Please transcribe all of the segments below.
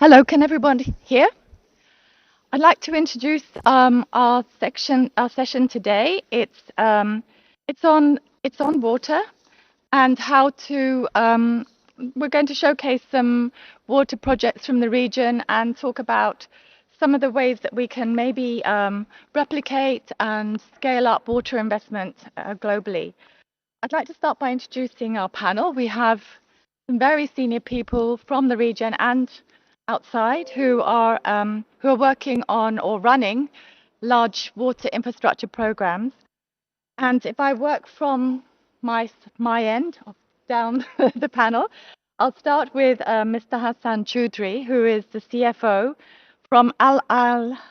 Hello, can everybody hear? I'd like to introduce our session today. It's on water and how to. We're going to showcase some water projects from the region and talk about some of the ways that we can maybe replicate and scale up water investment globally. I'd like to start by introducing our panel. We have some very senior people from the region and outside who are working on or running large water infrastructure programs. And if I work from my end down the panel, I'll start with Mr. Hassan Choudhury, who is the CFO from Al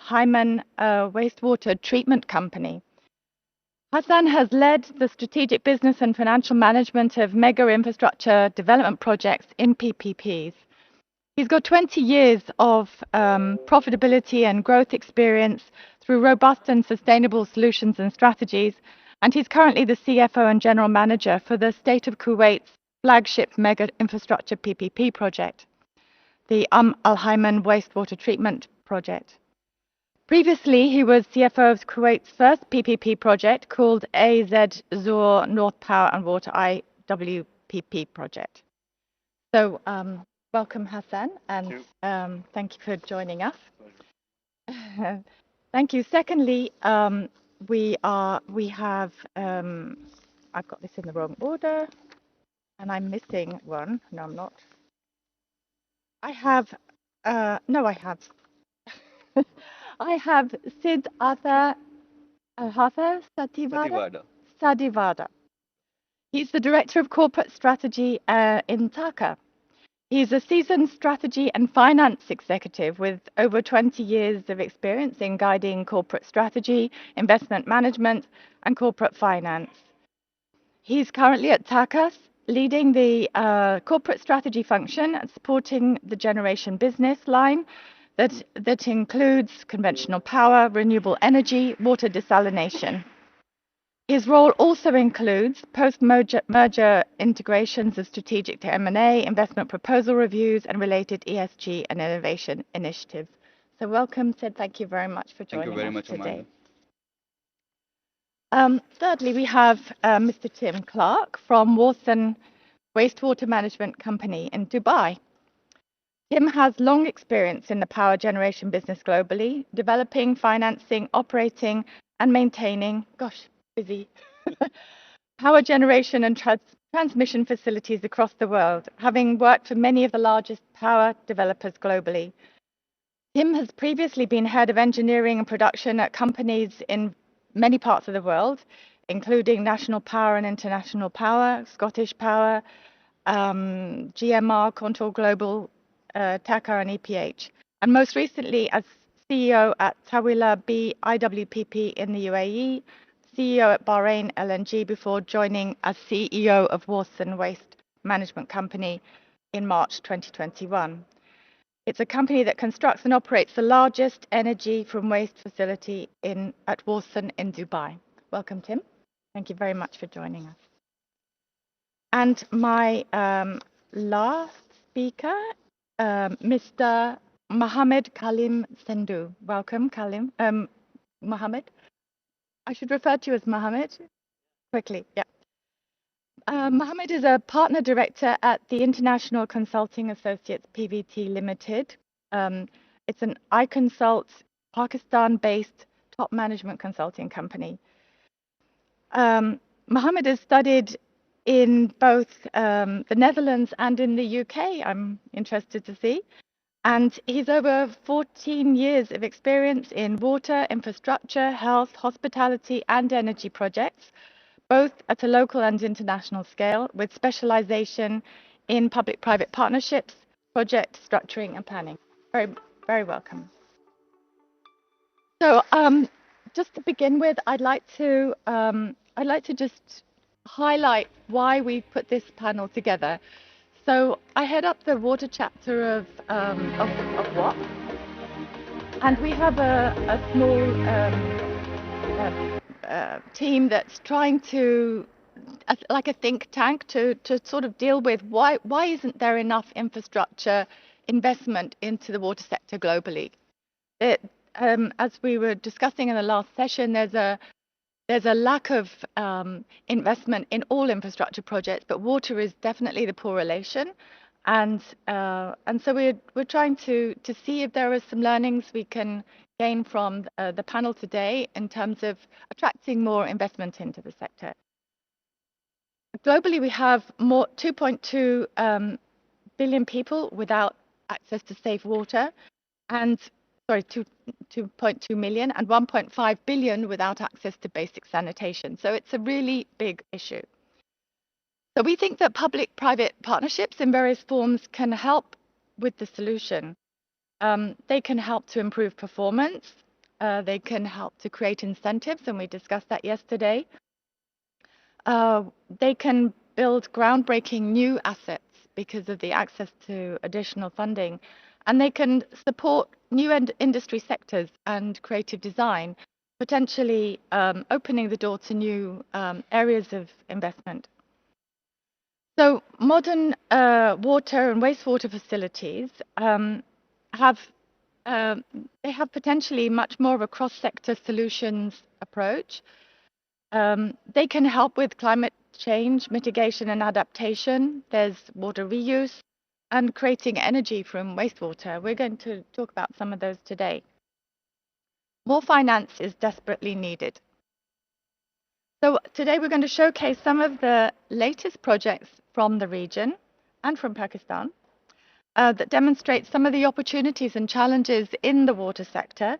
Hayman Wastewater Treatment Company. Hassan has led the strategic business and financial management of mega infrastructure development projects in PPPs. He's got 20 years of profitability and growth experience through robust and sustainable solutions and strategies, and he's currently the CFO and general manager for the State of Kuwait's flagship mega infrastructure PPP project, the Al Hayman Wastewater Treatment Project. Previously, he was CFO of Kuwait's first PPP project called AZ Zohr North Power and Water IWPP project. So, welcome, Hassan, and thank you for joining us. Thank you. Secondly, we have. I've got this in the wrong order, and I'm missing one. No, I'm not. I have. No, I have. I have Sid Arthur Sadivada. He's the Director of Corporate Strategy in Dhaka. He's a seasoned strategy and finance executive with over 20 years of experience in guiding corporate strategy, investment management, and corporate finance. He's currently at Dhaka, leading the corporate strategy function and supporting the generation business line that includes conventional power, renewable energy, water desalination. His role also includes post-merger integrations of strategic to M&A, investment proposal reviews, and related ESG and innovation initiatives. So welcome, Sid. Thank you very much for joining us today. Thirdly, we have Mr. Tim Clark from Warsan Wastewater Management Company in Dubai. Tim has long experience in the power generation business globally, developing, financing, operating, and maintaining, busy, power generation and transmission facilities across the world, having worked for many of the largest power developers globally. Tim has previously been head of engineering and production at companies in many parts of the world, including National Power and International Power, Scottish Power, GMR, Contour Global, TACA, and EPH, and most recently as CEO at Tawila B IWPP in the UAE, CEO at Bahrain LNG before joining as CEO of Warsan Waste Management Company in March 2021. It's a company that constructs and operates the largest energy from waste facility at Warsan in Dubai. Welcome, Tim. Thank you very much for joining us. And my last speaker, Mr. Mohammed Kalim Sendhu. Welcome, Mohammed. I should refer to you as Mohammed quickly. Yeah. Mohammed is a partner director at the International Consulting Associates PVT Limited. It's an iConsult Pakistan-based top management consulting company. Mohammed has studied in both the Netherlands and in the UK, I'm interested to see. And he's over 14 years of experience in water, infrastructure, health, hospitality, and energy projects, both at a local and international scale, with specialization in public-private partnerships, project structuring, and planning. Very, very welcome. So, just to begin with, I'd like to just highlight why we put this panel together. So I head up the water chapter of WAP, and we have a small team that's trying to, like a think tank, to sort of deal with why isn't there enough infrastructure investment into the water sector globally. As we were discussing in the last session, there's a lack of investment in all infrastructure projects, but water is definitely the poor relation. And so we're trying to see if there are some learnings we can gain from the panel today in terms of attracting more investment into the sector. Globally, we have more 2.2 billion people without access to safe water, and 2.2 million, and 1.5 billion without access to basic sanitation. So it's a really big issue. So we think that public-private partnerships in various forms can help with the solution. They can help to improve performance. They can help to create incentives, and we discussed that yesterday. They can build groundbreaking new assets because of the access to additional funding, and they can support new industry sectors and creative design, potentially opening the door to new areas of investment. So modern water and wastewater facilities have potentially much more of a cross-sector solutions approach. They can help with climate change, mitigation and adaptation. There's water reuse and creating energy from wastewater. We're going to talk about some of those today. More finance is desperately needed. So today we're going to showcase some of the latest projects from the region and from Pakistan that demonstrate some of the opportunities and challenges in the water sector.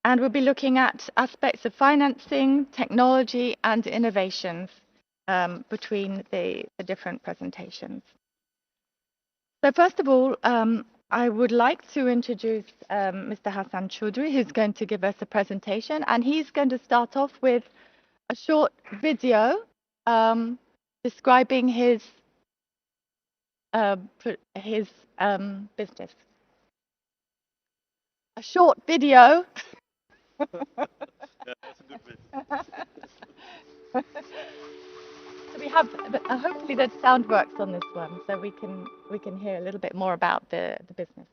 And we'll be looking at aspects of financing, technology, and innovations between the different presentations. So first of all, I would like to introduce Mr. Hassan Choudhury, who's going to give us a presentation, and he's going to start off with a short video describing his business. A short video. Yeah, that's a good bit. So we have, hopefully the sound works on this one, so we can hear a little bit more about the business.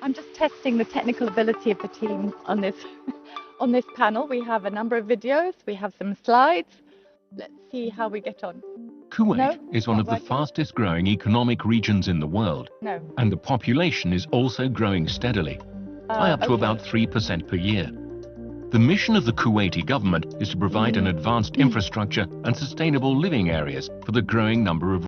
I'm just testing the technical ability of the team on this on this panel. We have a number of videos, we have some slides. Let's see how we get on. Kuwait is one of the fastest growing economic regions in the world, and the population is also growing steadily, by up to about 3% per year. The mission of the Kuwaiti government is to provide an advanced infrastructure and sustainable living areas for the growing number of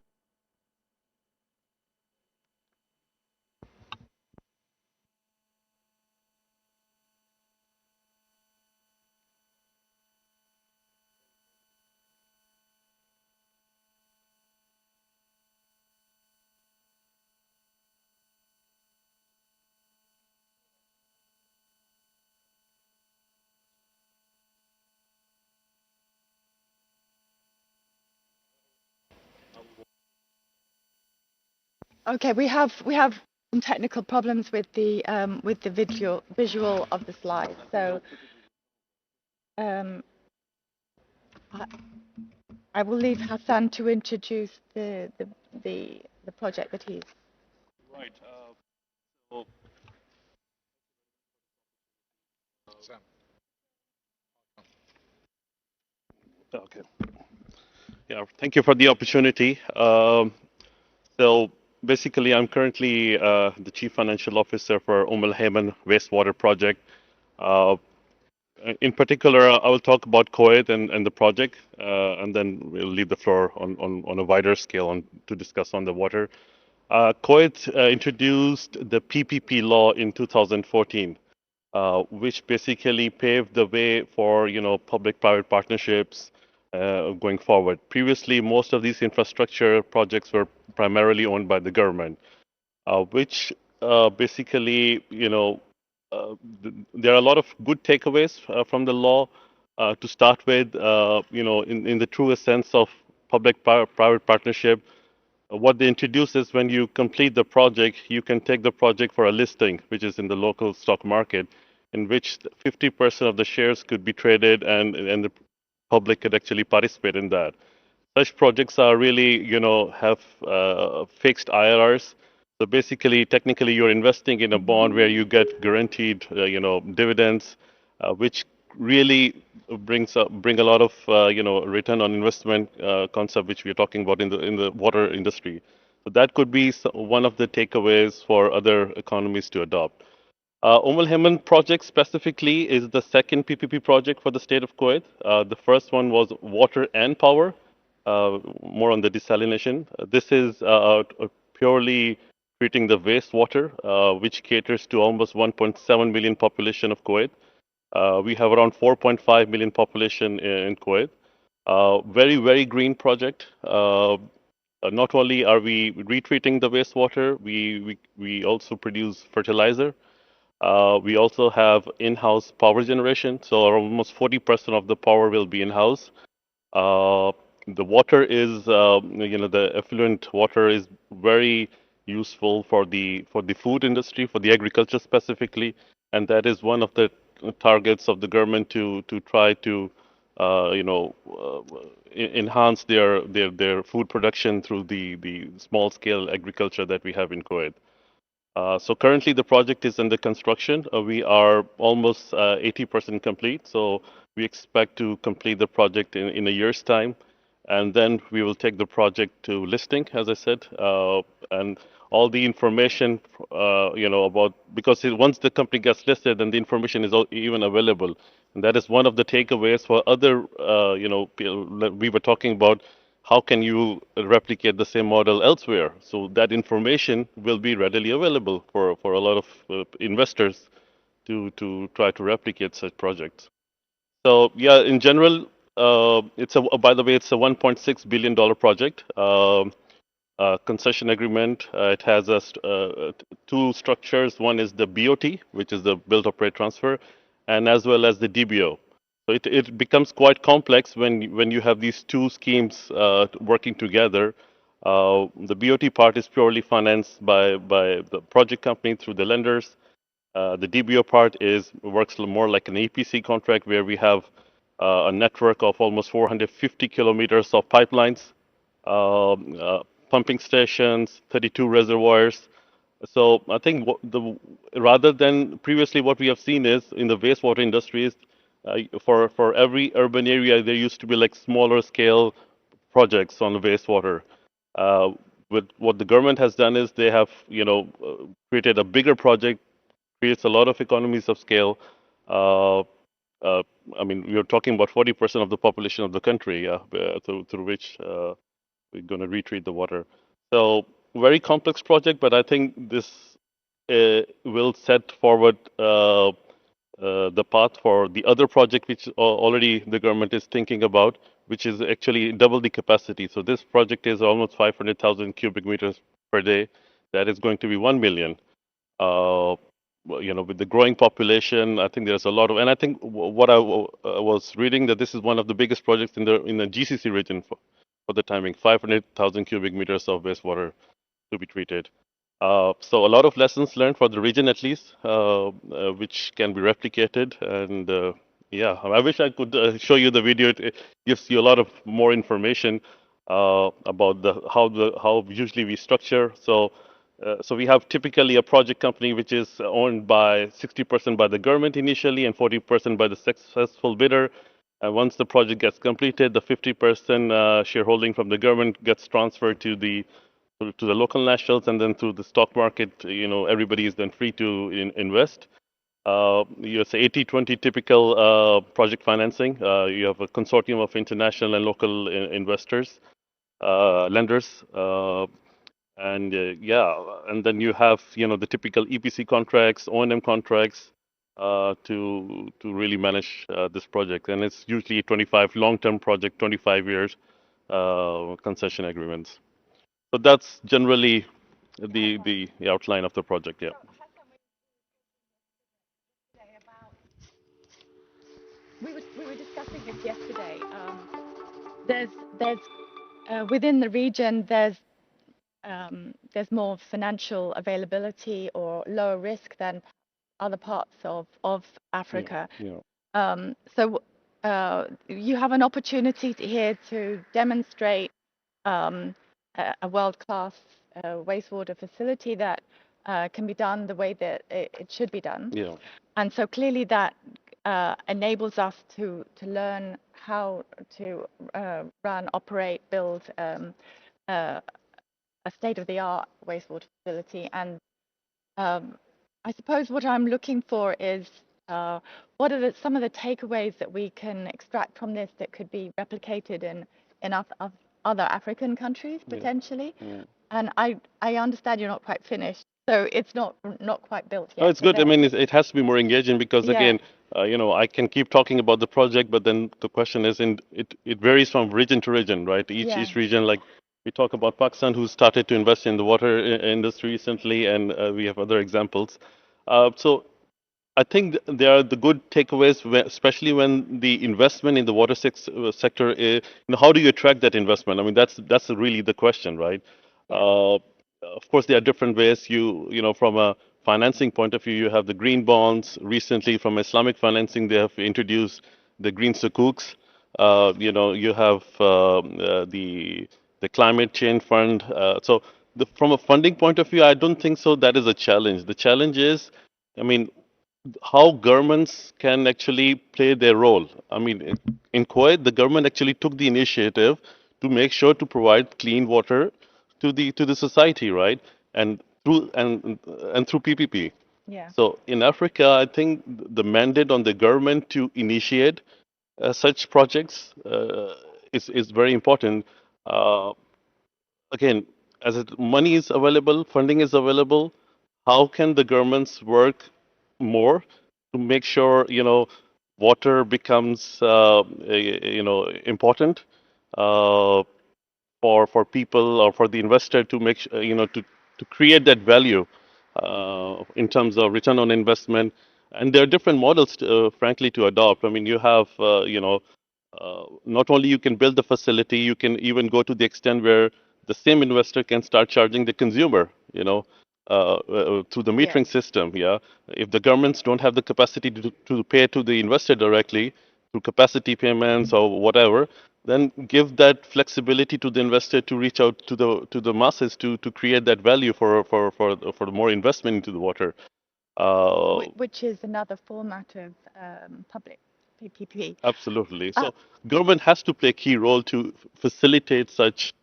Okay, we have some technical problems with the visual of the slide. So I will leave Hassan to introduce the project that he's. Right. Okay. Yeah. Thank you for the opportunity. So basically, I'm currently the Chief Financial Officer for Al Hayman Wastewater Project. In particular, I will talk about Kuwait and the project, and then we'll leave the floor on a wider scale to discuss on the water. Kuwait introduced the PPP law in 2014, which basically paved the way for public-private partnerships going forward. Previously, most of these infrastructure projects were primarily owned by the government, which basically there are a lot of good takeaways from the law. To start with, in the truest sense of public-private partnership, what they introduce is when you complete the project, you can take the project for a listing, which is in the local stock market, in which 50% of the shares could be traded and the public could actually participate in that. Such projects are really, have fixed IRRs. So basically, technically, you're investing in a bond where you get guaranteed, dividends, which really bring a lot of, return on investment concept, which we are talking about in the water industry. So that could be one of the takeaways for other economies to adopt. Haman project specifically is the second PPP project for the state of Kuwait. The first one was water and power, more on the desalination. This is purely treating the wastewater, which caters to almost 1.7 million population of Kuwait. We have around 4.5 million population in Kuwait. Very, very green project. Not only are we retreating the wastewater, we also produce fertilizer. We also have in-house power generation, so almost 40% of the power will be in-house. The water is, the effluent water is very useful for the food industry, for the agriculture specifically, and that is one of the targets of the government to try to, enhance their food production through the small scale agriculture that we have in Kuwait. So currently the project is under construction. We are almost 80% complete. So we expect to complete the project in a year's time. And then we will take the project to listing, as I said, and all the information, about, because once the company gets listed, then the information is even available. And that is one of the takeaways for other, we were talking about how can you replicate the same model elsewhere? So that information will be readily available for a lot of investors to try to replicate such projects. So yeah, in general, it's a by the way, it's a $1.6 billion project. Concession agreement. It has two structures. One is the BOT, which is the build, operate, transfer, and as well as the DBO. So it becomes quite complex when you have these two schemes working together. The BOT part is purely financed by the project company through the lenders. The DBO part works more like an EPC contract where we have a network of almost 450 kilometers of pipelines, pumping stations, 32 reservoirs. So I think rather than previously what we have seen is in the wastewater industry is for every urban area there used to be like smaller scale projects on the wastewater. Uh, with what the government has done is they have created a bigger project, creates a lot of economies of scale. Uh, I mean, we are talking about 40% of the population of the country, through which we're going to retreat the water. So very complex project, but I think this will set forward the path for the other project, which already the government is thinking about, which is actually double the capacity. So this project is almost 500,000 cubic meters per day. That is going to be 1 million. With the growing population, I think there's a lot of, and I think what I was reading that this is one of the biggest projects in the GCC region for the timing, 500,000 cubic meters of wastewater to be treated. So a lot of lessons learned for the region at least, which can be replicated. And yeah, I wish I could show you the video. It gives you a lot of more information about how usually we structure. So we have typically a project company which is owned by 60% by the government initially and 40% by the successful bidder. And once the project gets completed, the 50% shareholding from the government gets transferred to the local nationals, and then through the stock market, everybody is then free to invest. It's 80-20 typical project financing. You have a consortium of international and local investors, lenders, and then you have the typical EPC contracts, O&M contracts to really manage this project, and it's usually 25 long-term project, 25 years concession agreements. So that's generally the outline of the project. Yeah. We were discussing this yesterday. There's within the region there's more financial availability or lower risk than other parts of Africa. Yeah. So you have an opportunity here to demonstrate a world-class wastewater facility that can be done the way that it should be done. Yeah. And so clearly that enables us to learn how to run, operate, build a state-of-the-art wastewater facility. And I suppose what I'm looking for is what are some of the takeaways that we can extract from this that could be replicated in other African countries potentially. Yeah. And I understand you're not quite finished, so it's not quite built yet. Oh, it's good. I mean, it has to be more engaging because again, I can keep talking about the project, but then the question is, it varies from region to region, right? Each region, like we talk about Pakistan, who started to invest in the water industry recently, and we have other examples. So I think there are the good takeaways, especially when the investment in the water sector is, how do you attract that investment? I mean, that's really the question, right? Of course, there are different ways. From a financing point of view, you have the green bonds. Recently, from Islamic financing, they have introduced the green sukuks. You have the climate change fund. From a funding point of view, I don't think so. That is a challenge. The challenge is, I mean, how governments can actually play their role. I mean, in Kuwait, the government actually took the initiative to make sure to provide clean water to the society, right? And through PPP. Yeah. So in Africa, I think the mandate on the government to initiate such projects is very important. Uh, Again, as money is available, funding is available, how can the governments work more to make sure water becomes important uh, for people or for the investor to make sure, to create that value in terms of return on investment. And there are different models, frankly, to adopt. I mean, you have not only you can build the facility, you can even go to the extent where the same investor can start charging the consumer, through the metering system. Yeah, if the governments don't have the capacity to pay to the investor directly through capacity payments or whatever, then give that flexibility to the investor to reach out to the masses to create that value for more investment into the water. Which is another format of public PPP. Absolutely. So government has to play a key role to facilitate such,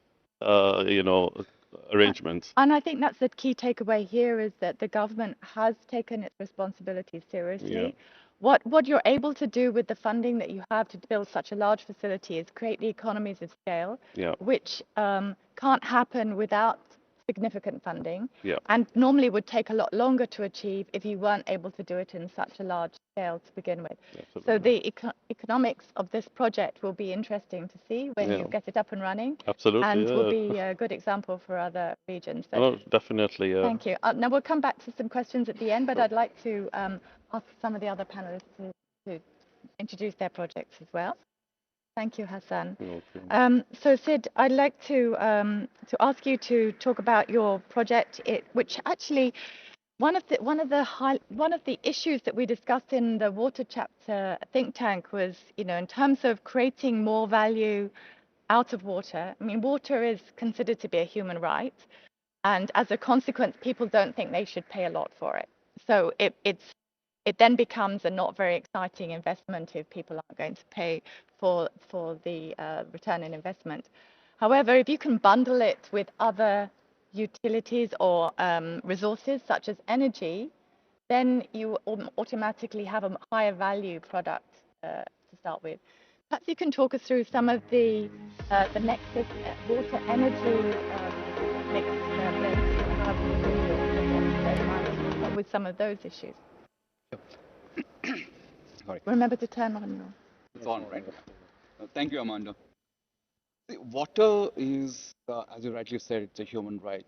arrangements. And I think that's the key takeaway here is that the government has taken its responsibilities seriously. Yeah. What you're able to do with the funding that you have to build such a large facility is create the economies of scale, Yeah. which can't happen without significant funding, Yeah. and normally would take a lot longer to achieve if you weren't able to do it in such a large scale to begin with. So the economics of this project will be interesting to see when you get it up and running. Absolutely. And will be a good example for other regions. So No, definitely. thank you. Now we'll come back to some questions at the end, but I'd like to ask some of the other panelists to introduce their projects as well. Thank you, Hassan. Okay. So Sid, I'd like to ask you to talk about your project, which actually one of the issues that we discussed in the water chapter think tank was, in terms of creating more value out of water. I mean, water is considered to be a human right, and as a consequence, people don't think they should pay a lot for it. So it then becomes a not very exciting investment if people aren't going to pay for the return in investment. However, if you can bundle it with other utilities or resources such as energy, then you automatically have a higher value product to start with. Perhaps you can talk us through some of the nexus water energy mix blends you have with some of those issues. Sorry. Remember to turn on your. It's on, right? Thank you, Amanda. See, water is, as you rightly said, it's a human right.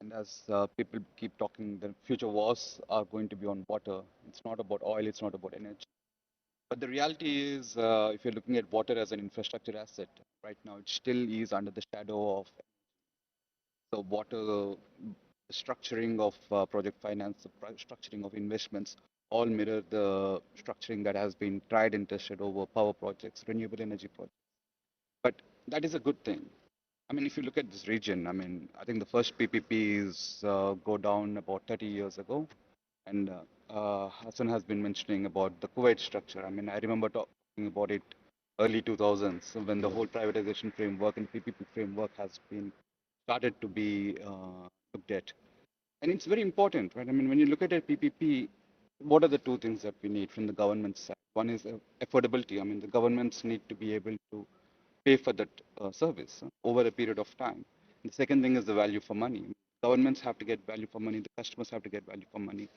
And as people keep talking, the future wars are going to be on water. It's not about oil, it's not about energy. But the reality is, if you're looking at water as an infrastructure asset, right now it still is under the shadow of the water, the structuring of project finance, the structuring of investments. all mirror the structuring that has been tried and tested over power projects, renewable energy projects. But that is a good thing. I mean, if you look at this region, I mean, I think the first PPPs go down about 30 years ago. And Hassan has been mentioning about the Kuwait structure. I mean, I remember talking about it early 2000s when the whole privatization framework and PPP framework has been started to be looked at. And it's very important, right? I mean, when you look at a PPP, what are the two things that we need from the government side? One is affordability. I mean, the governments need to be able to pay for that service over a period of time. And the second thing is the value for money. Governments have to get value for money. The customers have to get value for money,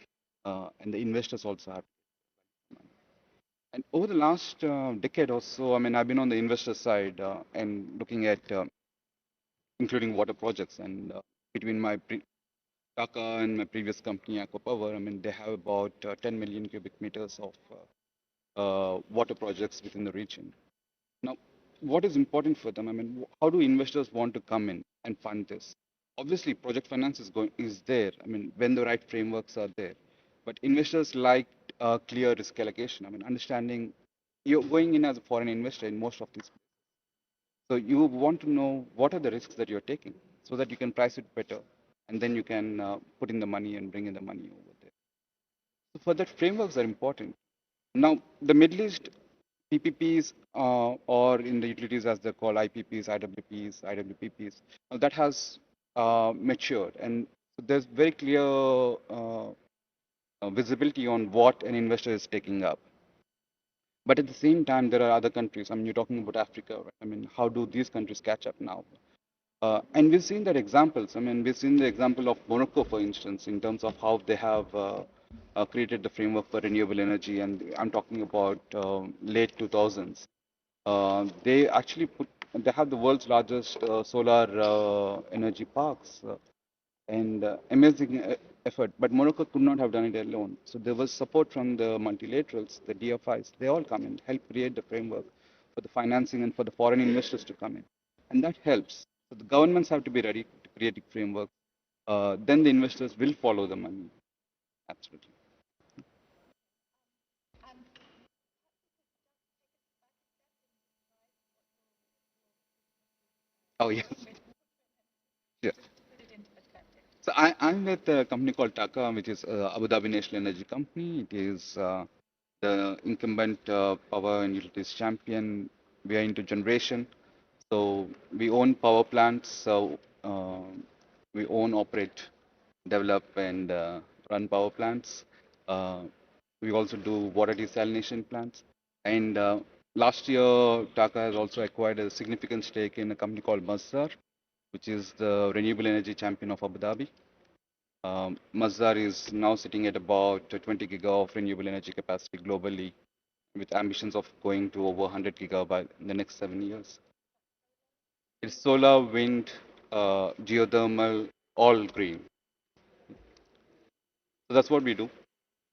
and the investors also have. And over the last decade or so, I mean, I've been on the investor side and looking at including water projects. And between my Taka and my previous company, Aquapower, I mean, they have about 10 million cubic meters of water projects within the region. Now, what is important for them? I mean, how do investors want to come in and fund this? Obviously, project finance is there. I mean, when the right frameworks are there, but investors like clear risk allocation. I mean, understanding you're going in as a foreign investor in most of these, so you want to know what are the risks that you're taking, so that you can price it better, and then you can put in the money and bring in the money over there. So for that, frameworks are important. Now, the Middle East PPPs or in the utilities as they're called IPPs, IWPs, IWPPs, that has matured. And so there's very clear visibility on what an investor is taking up. But at the same time, there are other countries. I mean, you're talking about Africa, right? I mean, how do these countries catch up now? And we've seen that examples. I mean, we've seen the example of Morocco, for instance, in terms of how they have created the framework for renewable energy. And I'm talking about late 2000s. They actually they have the world's largest solar energy parks and amazing effort. But Morocco could not have done it alone. So there was support from the multilaterals, the DFIs. They all come in, help create the framework for the financing and for the foreign investors to come in. And that helps. So the governments have to be ready to create a framework. Then the investors will follow the money. Absolutely. Oh, yes. Yeah. So I'm with a company called Taka, which is Abu Dhabi National Energy Company. It is the incumbent power and utilities champion. We are into generation. So we own power plants. So we own, operate, develop, and run power plants. Uh, we also do water desalination plants. And last year, Taka has also acquired a significant stake in a company called Masdar, which is the renewable energy champion of Abu Dhabi. Masdar is now sitting at about 20 giga of renewable energy capacity globally, with ambitions of going to over 100 giga by the next 7 years. It's solar, wind, geothermal, all green. So that's what we do.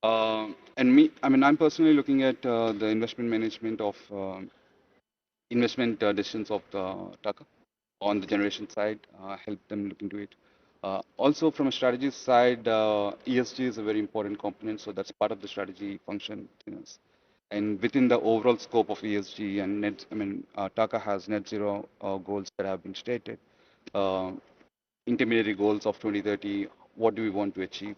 And me, I mean, I'm personally looking at the investment management of investment decisions of Taka on the generation side, help them look into it. Also, from a strategy side, ESG is a very important component, so that's part of the strategy function. And within the overall scope of ESG and net, I mean, Taka has net zero goals that have been stated, uh, intermediary goals of 2030. What do we want to achieve?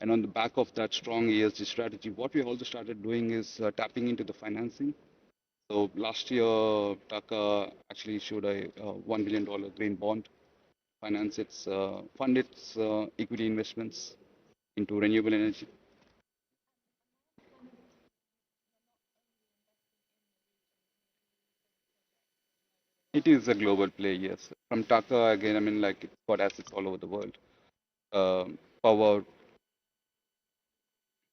And on the back of that strong ESG strategy, what we also started doing is tapping into the financing. So last year, Taka actually issued a $1 billion green bond, finance its, fund its equity investments into renewable energy. It is a global play, yes. From Taka, again, I mean, like it's got assets all over the world. Um power,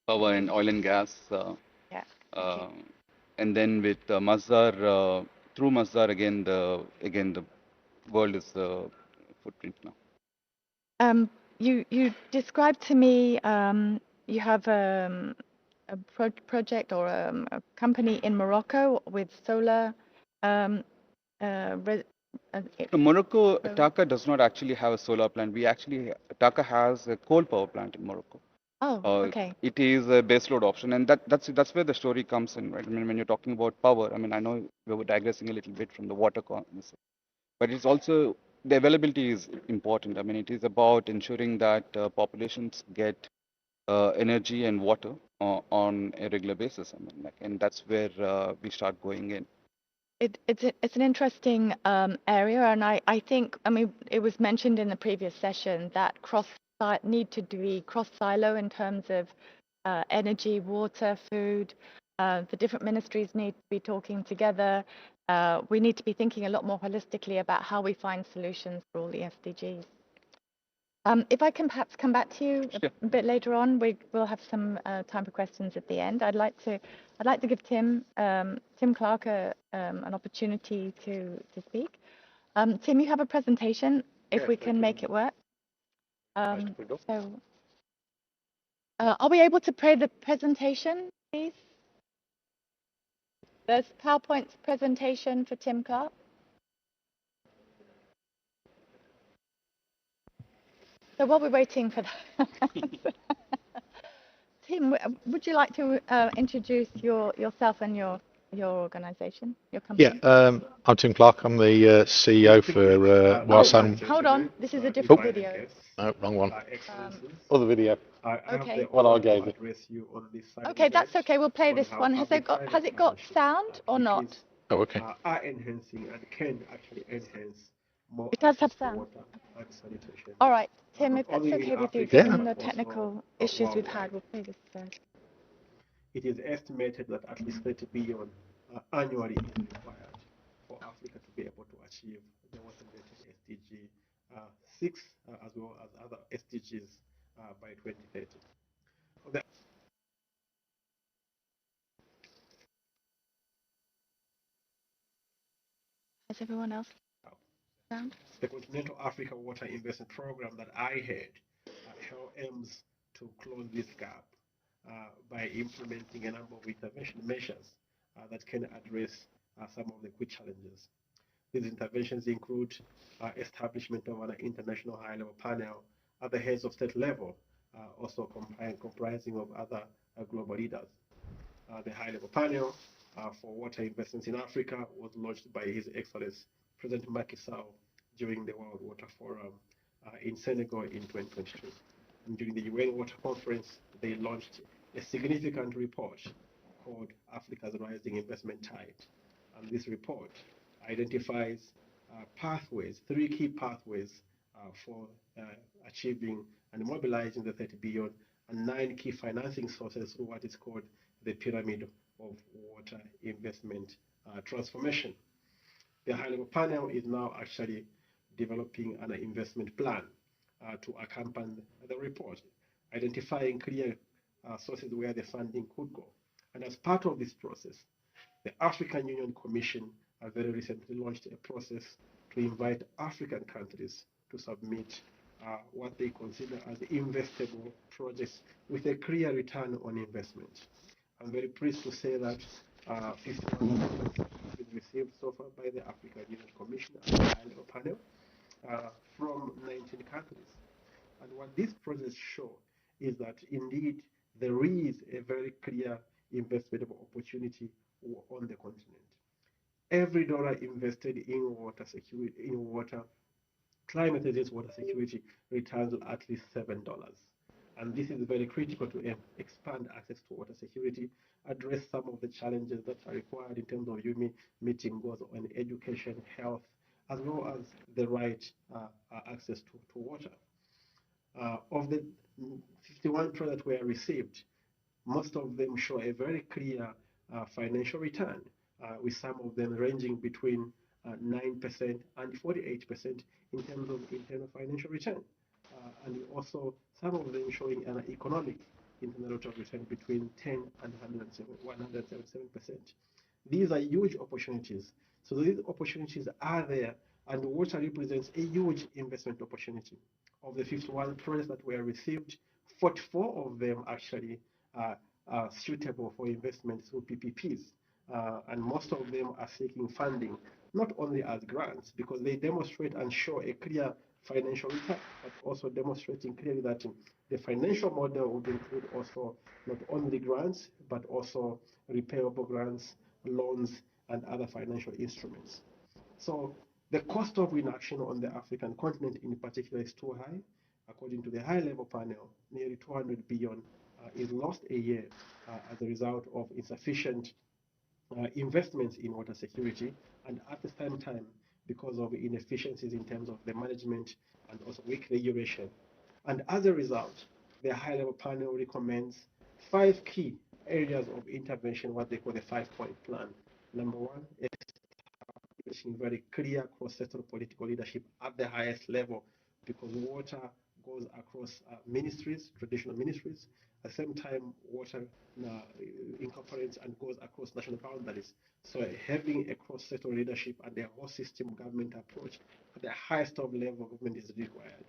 power and oil and gas. Yeah. Uh, and then with Masdar, through Masdar, again the world is the footprint now. You described to me you have a project or a company in Morocco with solar. Um, re So Morocco, so, Taka does not actually have a solar plant. We actually, Taka has a coal power plant in Morocco. Oh, okay. It is a baseload option, and that's where the story comes in, right? I mean, when you're talking about power, I mean, I know we were digressing a little bit from the water conversation, but it's also the availability is important. I mean, it is about ensuring that populations get energy and water on a regular basis. I mean, like, and that's where we start going in. It's an interesting area, and I think, I mean, it was mentioned in the previous session that need to be cross silo in terms of energy, water, food. The different ministries need to be talking together. We need to be thinking a lot more holistically about how we find solutions for all the SDGs. If I can perhaps come back to you a bit later on, we'll have some time for questions at the end. I'd like to give Tim Clark an opportunity to speak. Tim, you have a presentation. If we can make it work. So, are we able to play the presentation, please? There's PowerPoint presentation for Tim Clark. So while we're waiting for that. Tim, would you like to introduce yourself and your organization, your company? Yeah, I'm Tim Clark. I'm the CEO for Wild. Hold on, this is a different video. No, wrong one. Other video. Okay. What I gave it. Okay, that's okay. We'll play this one. Has it got sound or not? Oh, okay. Are enhancing and can actually enhance more. It does have sound. All right, Tim, if that's okay with you, given the technical issues we've had, we'll play this first. It is estimated that at least 30 billion annually is required for Africa to be able to achieve the water-related SDG 6 as well as other SDGs by 2030. Has everyone else sound? The Continental Africa Water Investment Program that I had aims to close this gap by implementing a number of intervention measures that can address some of the quick challenges. These interventions include establishment of an international high-level panel at the heads of state level, also comprising of other global leaders. The high-level panel for water investments in Africa was launched by His Excellency President Macky Sall during the World Water Forum in Senegal in 2022. And during the UN Water Conference, they launched a significant report called Africa's Rising Investment Tide. And this report identifies pathways, 3 key pathways for achieving and mobilizing the 30 billion and 9 key financing sources through what is called the pyramid of water investment transformation. The high-level panel is now actually developing an investment plan to accompany the report, identifying clear sources where the funding could go. And as part of this process, the African Union Commission very recently launched a process to invite African countries to submit what they consider as investable projects with a clear return on investment. I'm very pleased to say that 51 projects have been received so far by the African Union Commission and the high-level panel from 19 countries. And what these projects show is that indeed there is a very clear investable opportunity on the continent. Every dollar invested in water security, in water, climate resilience water security returns at least $7. And this is very critical to expand access to water security, address some of the challenges that are required in terms of meeting goals on education, health, as well as the right access to water. Of the 51 projects were received, most of them show a very clear financial return, with some of them ranging between 9% and 48% in terms of internal financial return. And also some of them showing an economic internal rate of return between 10 and 177%. These are huge opportunities. So these opportunities are there, and water represents a huge investment opportunity. Of the 51 projects that were received, 44 of them actually are suitable for investment through PPPs. And most of them are seeking funding, not only as grants, because they demonstrate and show a clear financial return, but also demonstrating clearly that the financial model would include also not only grants, but also repayable grants, loans, and other financial instruments. So the cost of inaction on the African continent in particular is too high. According to the high-level panel, nearly 200 billion is lost a year as a result of insufficient investments in water security, and at the same time, because of inefficiencies in terms of the management and also weak regulation. And as a result, the high-level panel recommends 5 key areas of intervention, what they call the 5-point plan. Number one, establishing very clear cross-sectoral political leadership at the highest level, because water goes across ministries, traditional ministries. At the same time, water incorporates and goes across national boundaries. So having a cross-sectoral leadership and a whole system government approach at the highest of level of government is required.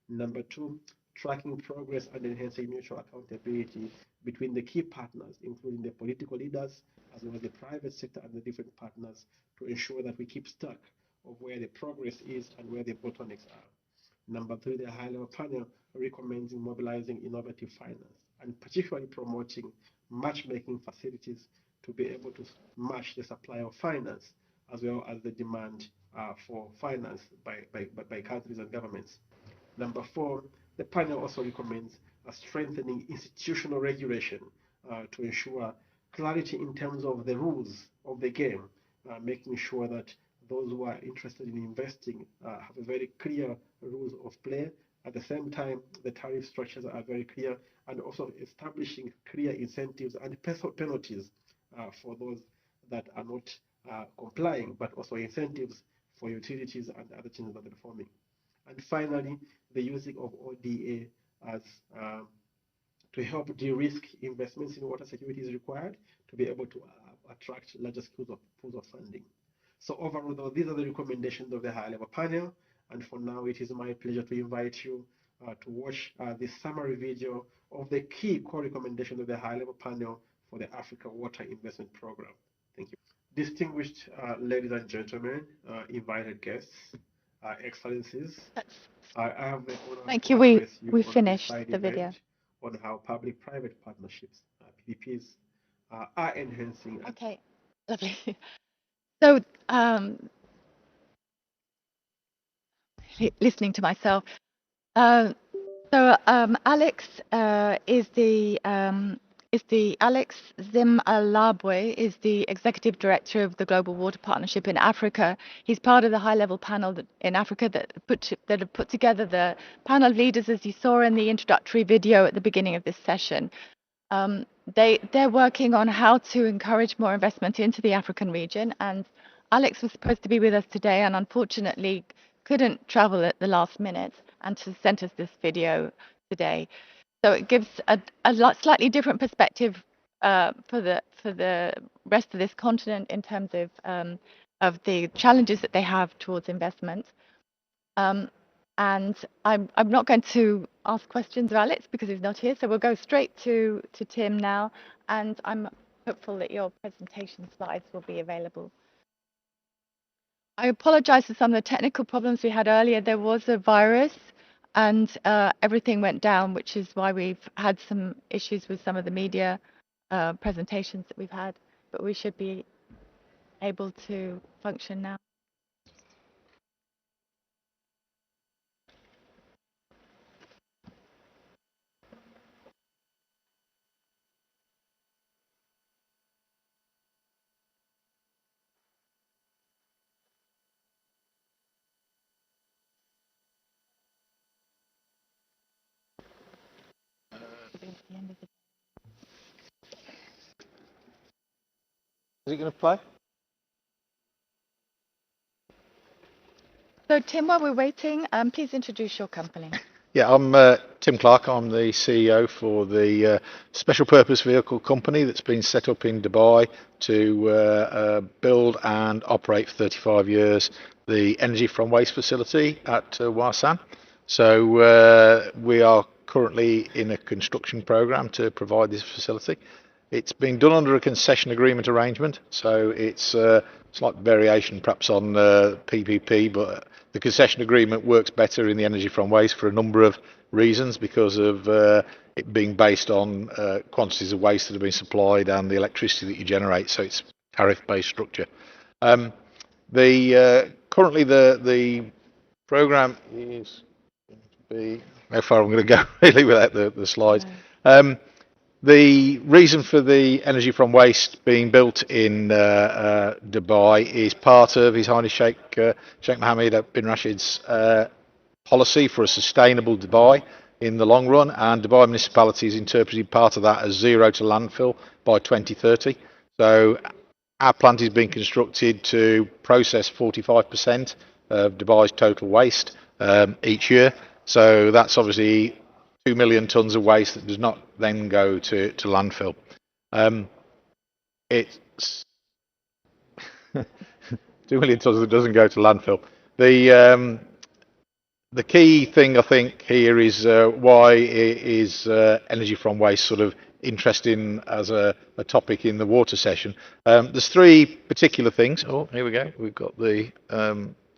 Number two, tracking progress and enhancing mutual accountability between the key partners, including the political leaders, as well as the private sector and the different partners, to ensure that we keep track of where the progress is and where the bottlenecks are. Number three, the high-level panel recommends mobilizing innovative finance and particularly promoting matchmaking facilities to be able to match the supply of finance as well as the demand for finance by countries and governments. Number four, the panel also recommends strengthening institutional regulation to ensure clarity in terms of the rules of the game, making sure that those who are interested in investing have a very clear rules of play. At the same time, the tariff structures are very clear, and also establishing clear incentives and penalties for those that are not complying, but also incentives for utilities and other things that are performing. And finally, the using of ODA as to help de-risk investments in water security is required to be able to attract larger pools of funding. So overall, though, these are the recommendations of the high-level panel. And for now, it is my pleasure to invite you to watch this summary video of the key core recommendations of the high-level panel for the Africa Water Investment Program. Thank you. Distinguished ladies and gentlemen, invited guests, excellencies, I have the honor Thank to you. address you We on this finished side the video. event on how public-private partnerships, PPPs, are enhancing. Okay, lovely. So, listening to myself. Alex Alex Zimbalabwe is the executive director of the Global Water Partnership in Africa. He's part of the high-level panel in Africa that have put together the panel of leaders, as you saw in the introductory video at the beginning of this session. They're working on how to encourage more investment into the African region, and Alex was supposed to be with us today and unfortunately couldn't travel at the last minute and to send us this video today. So it gives a slightly different perspective for the rest of this continent in terms of the challenges that they have towards investment. And I'm not going to ask questions of Alex because he's not here, so we'll go straight to Tim now, and I'm hopeful that your presentation slides will be available. I apologize for some of the technical problems we had earlier. There was a virus and everything went down, which is why we've had some issues with some of the media presentations that we've had, but we should be able to function now. Is it going to play? So Tim, while we're waiting, please introduce your company. Yeah, I'm Tim Clark. I'm the CEO for the special purpose vehicle company that's been set up in Dubai to build and operate for 35 years the energy from waste facility at Wasan. So we are currently in a construction program to provide this facility. It's been done under a concession agreement arrangement, so it's like variation perhaps on PPP, but the The concession agreement works better in the energy from waste for a number of reasons, because of it being based on quantities of waste that have been supplied and the electricity that you generate, so it's tariff-based structure. Currently the program is going to be, how far I'm going to go really without the slides. The reason for the energy from waste being built in Dubai is part of His Highness Sheikh Mohammed bin Rashid's policy for a sustainable Dubai in the long run, and Dubai municipality is interpreting part of that as zero to landfill by 2030. So our plant is being constructed to process 45% of Dubai's total waste each year. So that's obviously 2 million tonnes of waste that does not then go to landfill. It's 2 million tonnes that doesn't go to landfill. The key thing I think here is why is energy from waste sort of interesting as a topic in the water session. There's three particular things. Oh, here we go. We've got the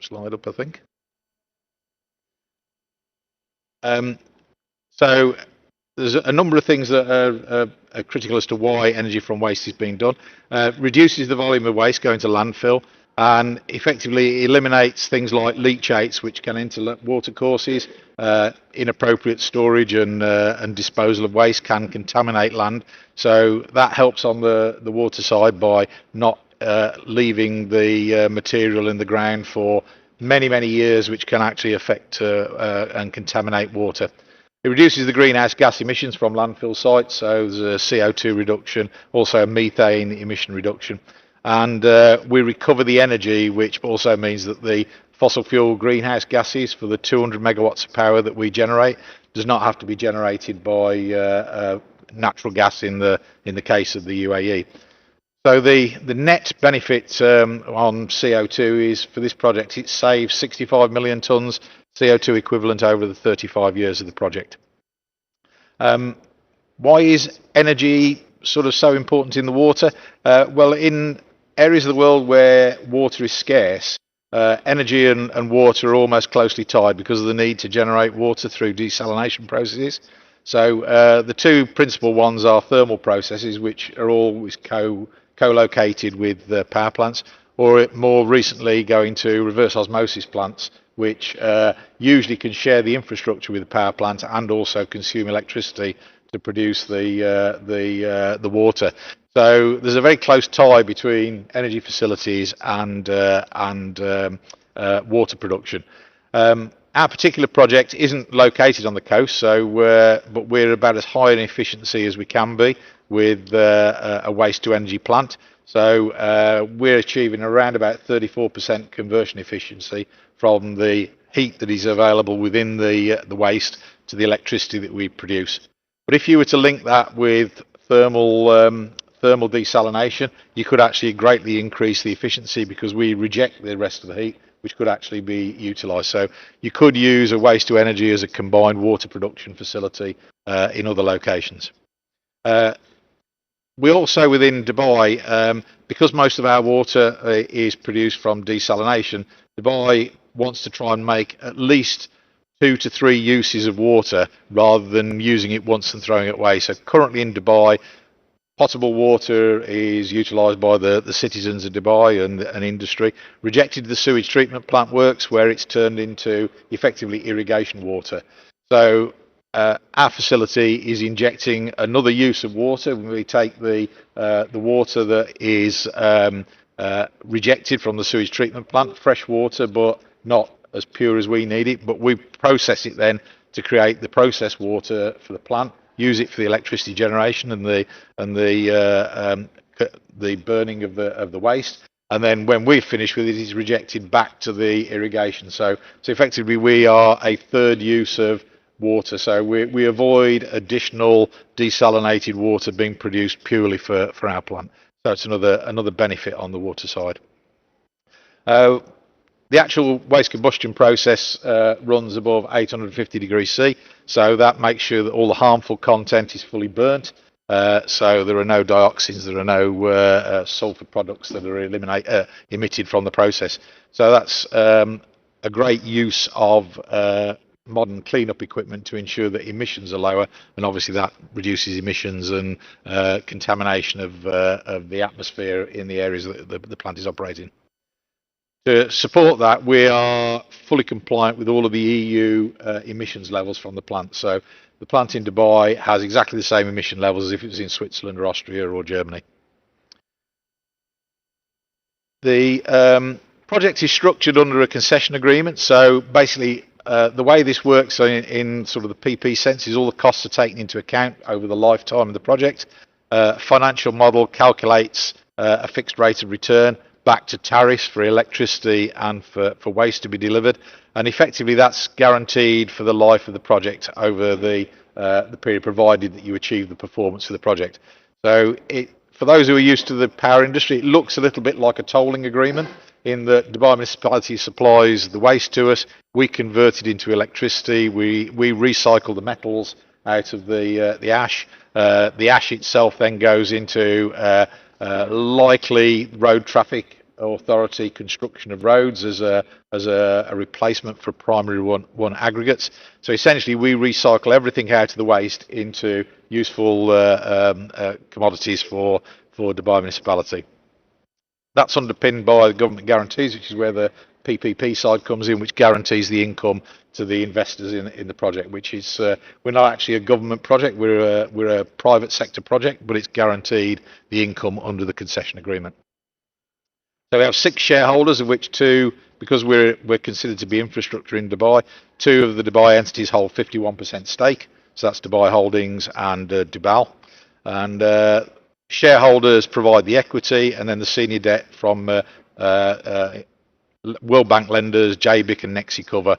slide up, I think. So there's a number of things that are critical as to why energy from waste is being done. Reduces the volume of waste going to landfill, and effectively eliminates things like leachates, which can enter watercourses. Inappropriate storage and disposal of waste can contaminate land. So that helps on the water side by not leaving the material in the ground for many years, which can actually affect and contaminate water. It reduces the greenhouse gas emissions from landfill sites, so there's a CO2 reduction, also a methane emission reduction. And we recover the energy, which also means that the fossil fuel greenhouse gases for the 200 megawatts of power that we generate does not have to be generated by natural gas in the case of the UAE. So the net benefit on CO2 is, for this project, it saves 65 million tonnes CO2 equivalent over the 35 years of the project. Why is energy sort of so important in the water? Well, in areas of the world where water is scarce, energy and water are almost closely tied because of the need to generate water through desalination processes. So the two principal ones are thermal processes, which are always co-located with power plants, or more recently going to reverse osmosis plants, which usually can share the infrastructure with the power plant and also consume electricity to produce the water. So there's a very close tie between energy facilities and water production. Our particular project isn't located on the coast, so but we're about as high in efficiency as we can be with a waste to energy plant. So we're achieving around about 34% conversion efficiency from the heat that is available within the waste to the electricity that we produce. But if you were to link that with thermal desalination, you could actually greatly increase the efficiency, because we reject the rest of the heat, which could actually be utilised. So you could use a waste to energy as a combined water production facility in other locations. We also, within Dubai, because most of our water is produced from desalination, Dubai wants to try and make at least 2 to 3 uses of water rather than using it once and throwing it away. So currently in Dubai, potable water is utilised by the citizens of Dubai and industry. Rejected the sewage treatment plant works, where it's turned into effectively irrigation water. So our facility is injecting another use of water. We take the water that is rejected from the sewage treatment plant, fresh water, but not as pure as we need it, but we process it then to create the processed water for the plant, use it for the electricity generation and the burning of the waste, and then when we finish with it, it's rejected back to the irrigation. So effectively we are a third use of water, so we avoid additional desalinated water being produced purely for our plant. So it's another benefit on the water side. The actual waste combustion process runs above 850 degrees C, so that makes sure that all the harmful content is fully burnt. So there are no dioxins, there are no sulfur products that are emitted from the process. So that's a great use of modern cleanup equipment to ensure that emissions are lower, and obviously that reduces emissions and contamination of the atmosphere in the areas that the plant is operating. To support that, we are fully compliant with all of the EU emissions levels from the plant. So the plant in Dubai has exactly the same emission levels as if it was in Switzerland or Austria or Germany. The project is structured under a concession agreement. So basically, the way this works in sort of the PP sense is all the costs are taken into account over the lifetime of the project. Financial model calculates a fixed rate of return back to tariffs for electricity and for waste to be delivered, and effectively that's guaranteed for the life of the project over the period, provided that you achieve the performance of the project. So for those who are used to the power industry, it looks a little bit like a tolling agreement in that Dubai municipality supplies the waste to us, we convert it into electricity, we recycle the metals out of the ash. The ash itself then goes into likely road traffic authority construction of roads as a replacement for primary one aggregates. So essentially we recycle everything out of the waste into useful commodities for Dubai municipality. That's underpinned by the government guarantees, which is where the PPP side comes in, which guarantees the income to the investors in the project, which is we're not actually a government project, we're a private sector project, but it's guaranteed the income under the concession agreement. So we have 6 shareholders, of which 2, because we're considered to be infrastructure in Dubai, 2 of the Dubai entities hold 51% stake. So that's Dubai Holdings and Dubal. And shareholders provide the equity, and then the senior debt from World Bank lenders, JBIC and Nexi cover,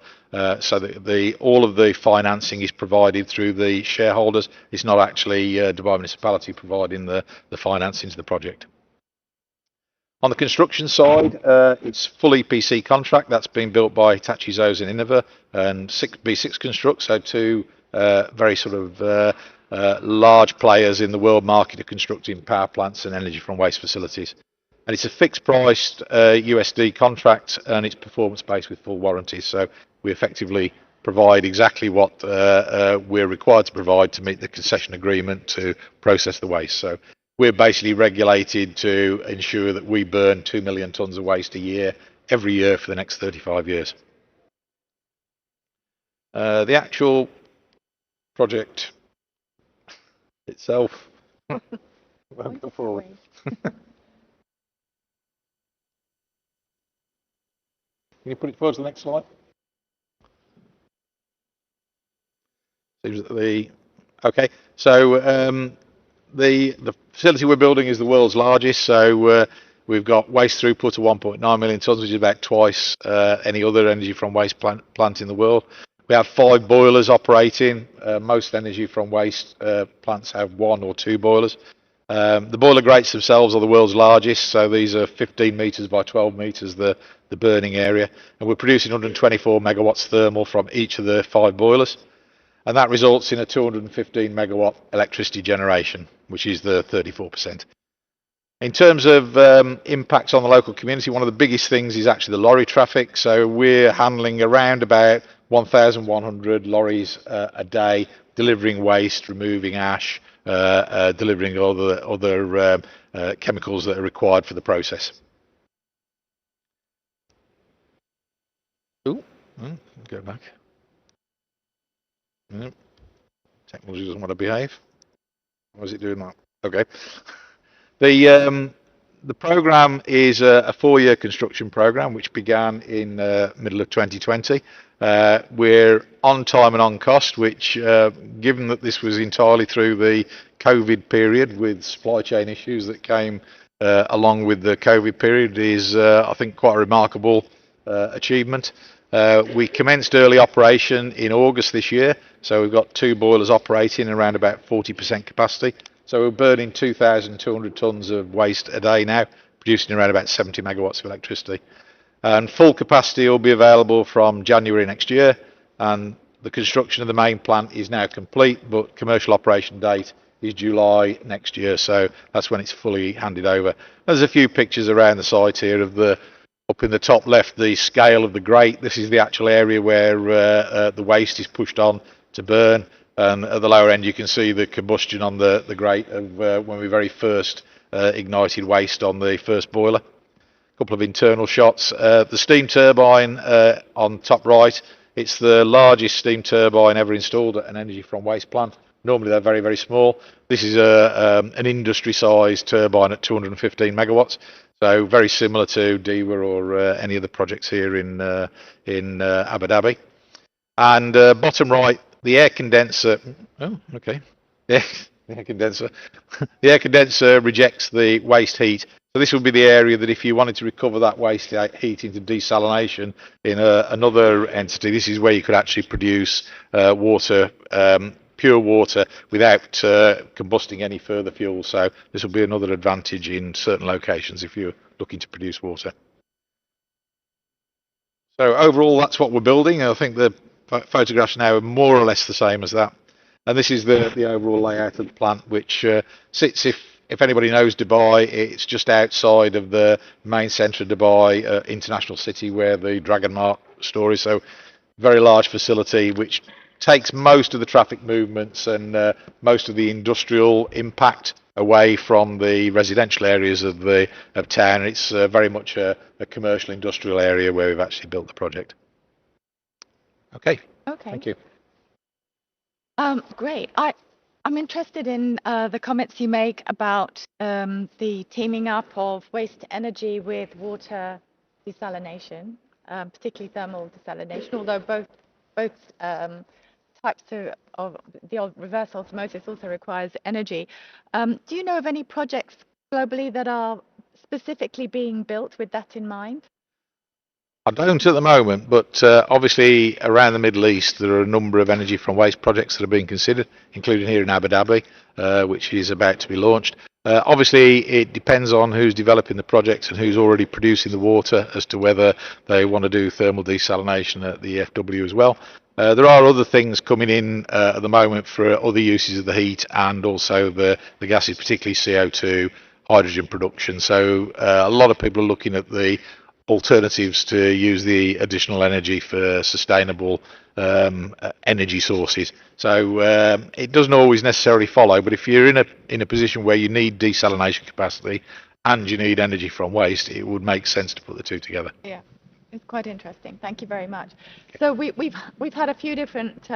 so that all of the financing is provided through the shareholders. It's not actually Dubai municipality providing the financing to the project. On the construction side, it's full EPC contract that's been built by Hitachi Zosen Innova and B6 Construct, so 2 very sort of large players in the world market of constructing power plants and energy from waste facilities. And it's a fixed priced USD contract, and it's performance based with full warranties. So we effectively provide exactly what we're required to provide to meet the concession agreement to process the waste. So we're basically regulated to ensure that we burn 2 million tonnes of waste a year, every year for the next 35 years. The actual project itself won't go forward. Can you put it forward to the next slide? Seems that okay. So the facility we're building is the world's largest. So we've got waste throughput of 1.9 million tonnes, which is about twice any other energy from waste plant in the world. We have 5 boilers operating. Most energy from waste plants have 1 or 2 boilers. The boiler grates themselves are the world's largest, so these are 15 metres by 12 metres, the burning area. And we're producing 124 megawatts thermal from each of the 5 boilers. And that results in a 215 megawatt electricity generation, which is the 34%. In terms of impacts on the local community, one of the biggest things is actually the lorry traffic. So we're handling around about 1,100 lorries a day, delivering waste, removing ash, delivering other chemicals that are required for the process. Ooh, go back. Technology doesn't want to behave. Why is it doing that? Okay. The program is a 4-year construction program which began in middle of 2020. We're on time and on cost, which, given that this was entirely through the COVID period with supply chain issues that came along with the COVID period, is I think quite a remarkable achievement. We commenced early operation in August this year, so we've got 2 boilers operating around about 40% capacity. So we're burning 2,200 tonnes of waste a day now, producing around about 70 megawatts of electricity. And full capacity will be available from January next year, and the construction of the main plant is now complete, but commercial operation date is July next year, so that's when it's fully handed over. There's a few pictures around the site here of Up in the top left, the scale of the grate. This is the actual area where the waste is pushed on to burn. And at the lower end, you can see the combustion on the grate of when we very first ignited waste on the first boiler. A couple of internal shots. The steam turbine on top right, it's the largest steam turbine ever installed at an energy from waste plant. Normally they're very, very small. This is an industry-sized turbine at 215 megawatts. So very similar to DEWA or any of the projects here in Abu Dhabi. And bottom right, the air condenser. Oh, okay. Yeah, the air condenser. The air condenser rejects the waste heat. So this would be the area that if you wanted to recover that waste heat into desalination in another entity, this is where you could actually produce water, pure water, without combusting any further fuel. So this will be another advantage in certain locations if you're looking to produce water. So overall, that's what we're building. I think the photographs now are more or less the same as that. And this is the overall layout of the plant, which sits, if anybody knows Dubai, it's just outside of the main centre of Dubai International City, where the Dragon Mark store is. So very large facility, which takes most of the traffic movements and most of the industrial impact away from the residential areas of town. It's very much a commercial industrial area where we've actually built the project. Okay. Thank you. Great. I'm interested in the comments you make about the teaming up of waste energy with water desalination, particularly thermal desalination, although both types of the reverse osmosis also requires energy. Do you know of any projects globally that are specifically being built with that in mind? I don't at the moment, but obviously around the Middle East there are a number of energy from waste projects that are being considered, including here in Abu Dhabi, which is about to be launched. Obviously it depends on who's developing the projects and who's already producing the water as to whether they want to do thermal desalination at the FW as well. There are other things coming in at the moment for other uses of the heat and also the gases, particularly CO2, hydrogen production. So a lot of people are looking at the alternatives to use the additional energy for sustainable energy sources. So it doesn't always necessarily follow, but if you're in a position where you need desalination capacity and you need energy from waste, it would make sense to put the two together. Yeah, it's quite interesting. Thank you very much. So we've had a few different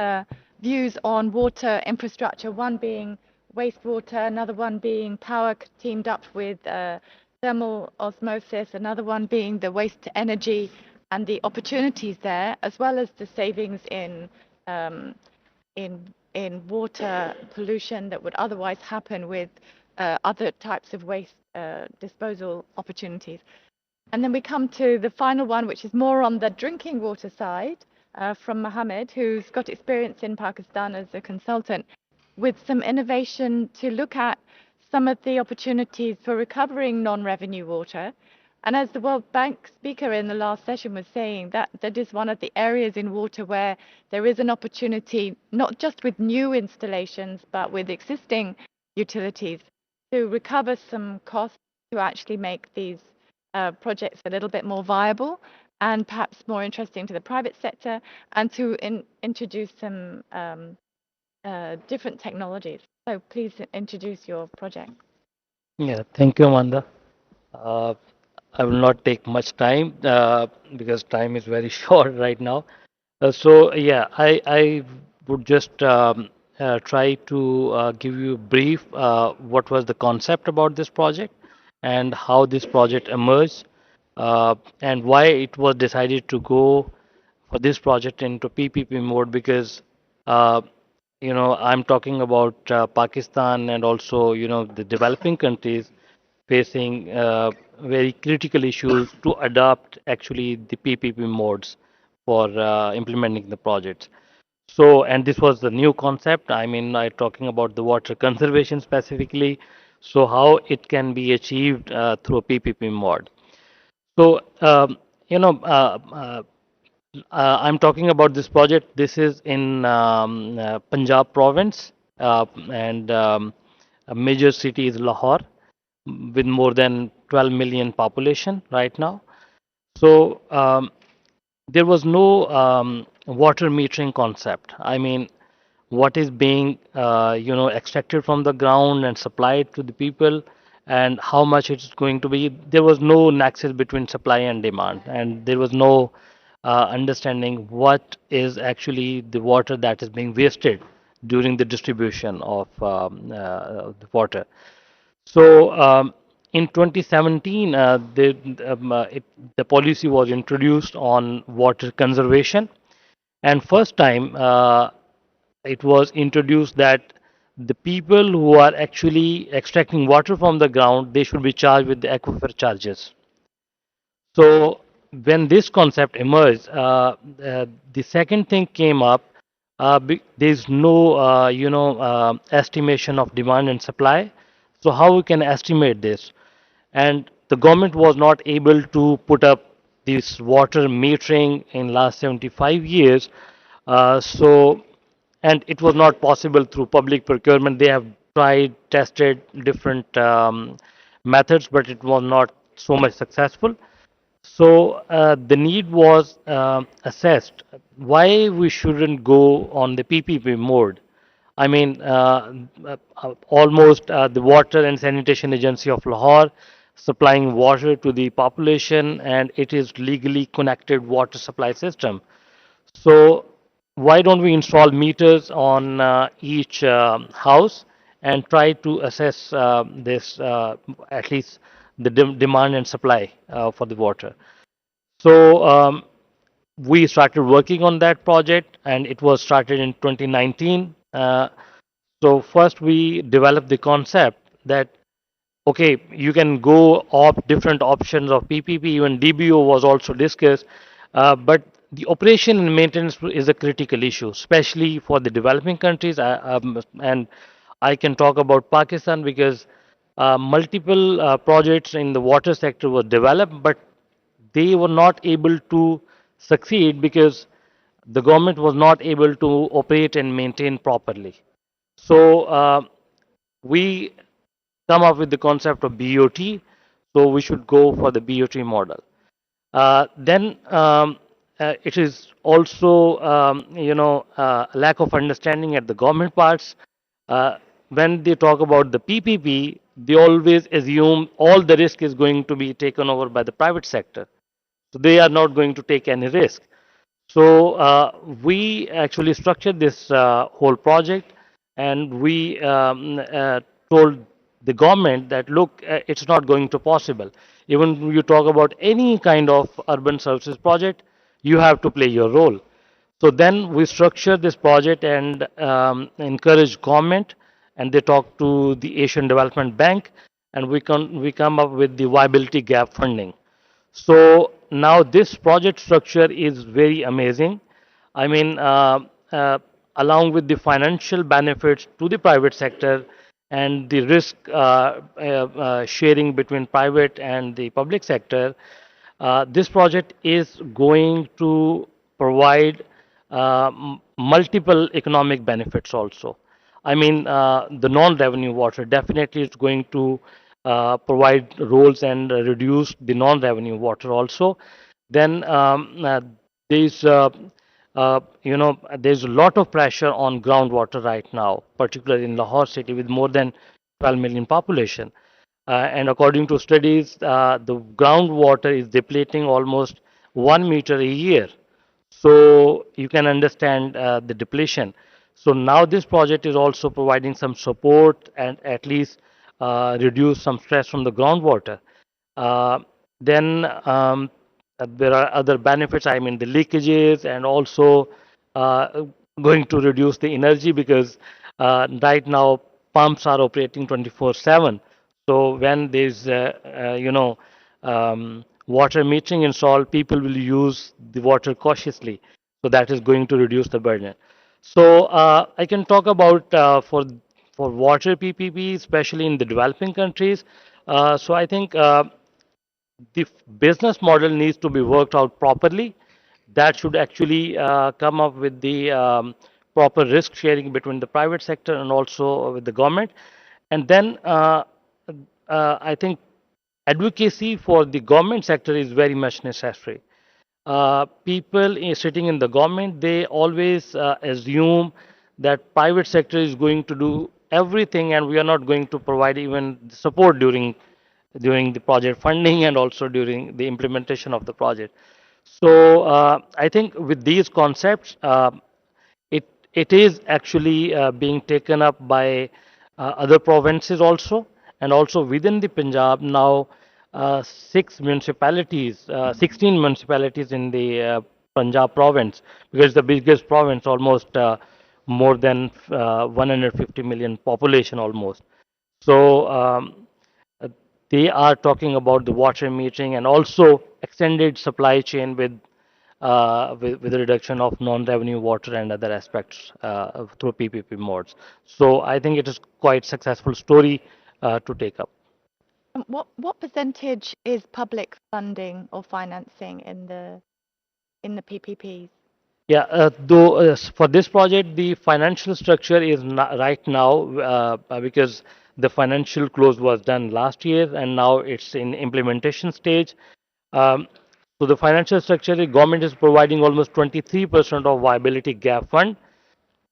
views on water infrastructure. One being wastewater, another one being power teamed up with thermal osmosis, another one being the waste to energy and the opportunities there, as well as the savings in water pollution that would otherwise happen with other types of waste disposal opportunities. And then we come to the final one, which is more on the drinking water side, from Mohammed, who's got experience in Pakistan as a consultant, with some innovation to look at some of the opportunities for recovering non-revenue water. And as the World Bank speaker in the last session was saying, that is one of the areas in water where there is an opportunity, not just with new installations, but with existing utilities, to recover some costs to actually make these projects a little bit more viable and perhaps more interesting to the private sector, and to introduce some different technologies. So please introduce your project. Yeah, thank you, Amanda. I will not take much time because time is very short right now. So yeah, I would just try to give you a brief what was the concept about this project and how this project emerged and why it was decided to go for this project into PPP mode because I'm talking about Pakistan and also the developing countries facing very critical issues to adopt actually the PPP modes for implementing the projects. So, and this was the new concept. I mean, I'm talking about the water conservation specifically. So, how it can be achieved through a PPP mode. So, I'm talking about this project. This is in Punjab province, and a major city is Lahore with more than 12 million population right now. So there was no water metering concept. I mean, what is being extracted from the ground and supplied to the people, and how much it's going to be. There was no nexus between supply and demand, and there was no understanding what is actually the water that is being wasted during the distribution of the water. So in 2017, the policy was introduced on water conservation, and first time it was introduced that the people who are actually extracting water from the ground, they should be charged with the aquifer charges. So when this concept emerged, the second thing came up. There's no, estimation of demand and supply. So how we can estimate this? And the government was not able to put up this water metering in last 75 years. So and it was not possible through public procurement. They have tried, tested different methods, but it was not so much successful. So the need was assessed why we shouldn't go on the PPP mode. I mean, almost the Water and Sanitation Agency of Lahore supplying water to the population, and it is legally connected water supply system. So why don't we install meters on each house and try to assess this at least the demand and supply for the water? So we started working on that project, and it was started in 2019. So first we developed the concept that okay, you can go opt different options of PPP. Even DBO was also discussed, but the operation and maintenance is a critical issue, especially for the developing countries. And I can talk about Pakistan because multiple projects in the water sector were developed, but they were not able to succeed because the government was not able to operate and maintain properly. So we come up with the concept of BOT. So we should go for the BOT model. Then it is also lack of understanding at the government parts. Uh, when they talk about the PPP, they always assume all the risk is going to be taken over by the private sector. So they are not going to take any risk. So we actually structured this whole project, and we told the government that look, it's not going to possible. Even you talk about any kind of urban services project, you have to play your role. So then we structured this project and encourage government, and they talk to the Asian Development Bank, and we come up with the viability gap funding. So now this project structure is very amazing. I mean, uh, along with the financial benefits to the private sector and the risk sharing between private and the public sector, this project is going to provide multiple economic benefits also. I mean, the non-revenue water definitely is going to provide roles and reduce the non-revenue water also. Then there's there's a lot of pressure on groundwater right now, particularly in Lahore city with more than 12 million population. And according to studies, the groundwater is depleting almost 1 meter a year. So you can understand the depletion. So now this project is also providing some support and at least reduce some stress from the groundwater. Uh, then there are other benefits. I mean, the leakages and also uh, going to reduce the energy because right now pumps are operating 24/7. So when there's water metering installed, people will use the water cautiously. So that is going to reduce the burden. So I can talk about for water PPP, especially in the developing countries. So I think the business model needs to be worked out properly. That should actually come up with the proper risk sharing between the private sector and also with the government. And then I think advocacy for the government sector is very much necessary. People sitting in the government, they always assume that private sector is going to do everything and we are not going to provide even support during the project funding and also during the implementation of the project. So I think with these concepts, it it is actually being taken up by other provinces also, and also within the Punjab now, 16 municipalities in the Punjab province, because the biggest province, almost more than 150 million population almost. So uh, they are talking about the water metering and also extended supply chain with the reduction of non-revenue water and other aspects through PPP modes. So I think it is quite successful story to take up. What percentage is public funding or financing in the PPPs? Yeah, though for this project, the financial structure is not right now because the financial close was done last year and now it's in implementation stage. Um, so the financial structure, the government is providing almost 23% of viability gap fund,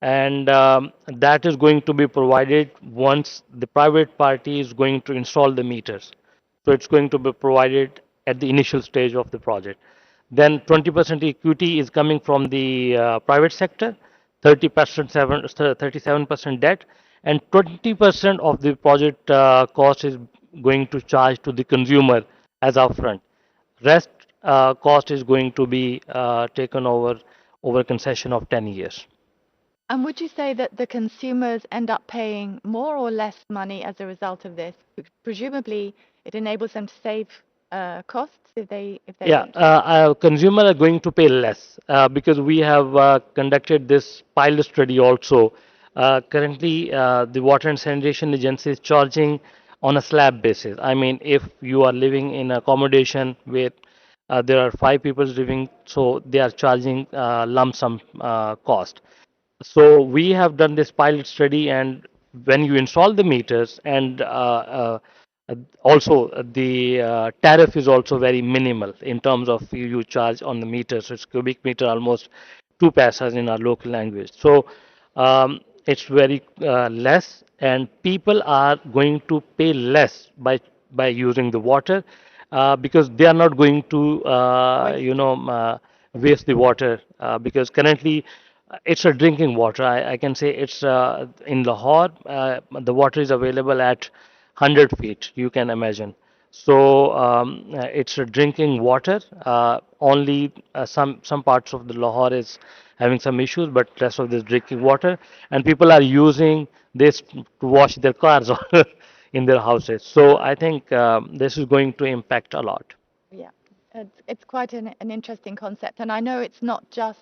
and that is going to be provided once the private party is going to install the meters. So it's going to be provided at the initial stage of the project. Then 20% equity is coming from the private sector, 30%, 37% debt, and 20% of the project cost is going to charge to the consumer as upfront. Rest cost is going to be taken over concession of 10 years. And would you say that the consumers end up paying more or less money as a result of this? Presumably, it enables them to save costs if they Yeah, want to. consumer are going to pay less because we have conducted this pilot study also. Currently, the Water and Sanitation Agency is charging on a slab basis. I mean, if you are living in accommodation where there are five people living, so they are charging lump sum cost. So we have done this pilot study, and when you install the meters, and also the tariff is also very minimal in terms of you charge on the meter. So it's cubic meter almost 2 paisas in our local language. So it's very less, and people are going to pay less by using the water because they are not going to Waste it. waste the water because currently it's a drinking water. I can say it's in Lahore. The water is available at 100 feet. You can imagine. So it's a drinking water. Only some parts of the Lahore is having some issues, but rest of this drinking water, and people are using this to wash their cars in their houses. So I think this is going to impact a lot. Yeah, it's quite an interesting concept, and I know it's not just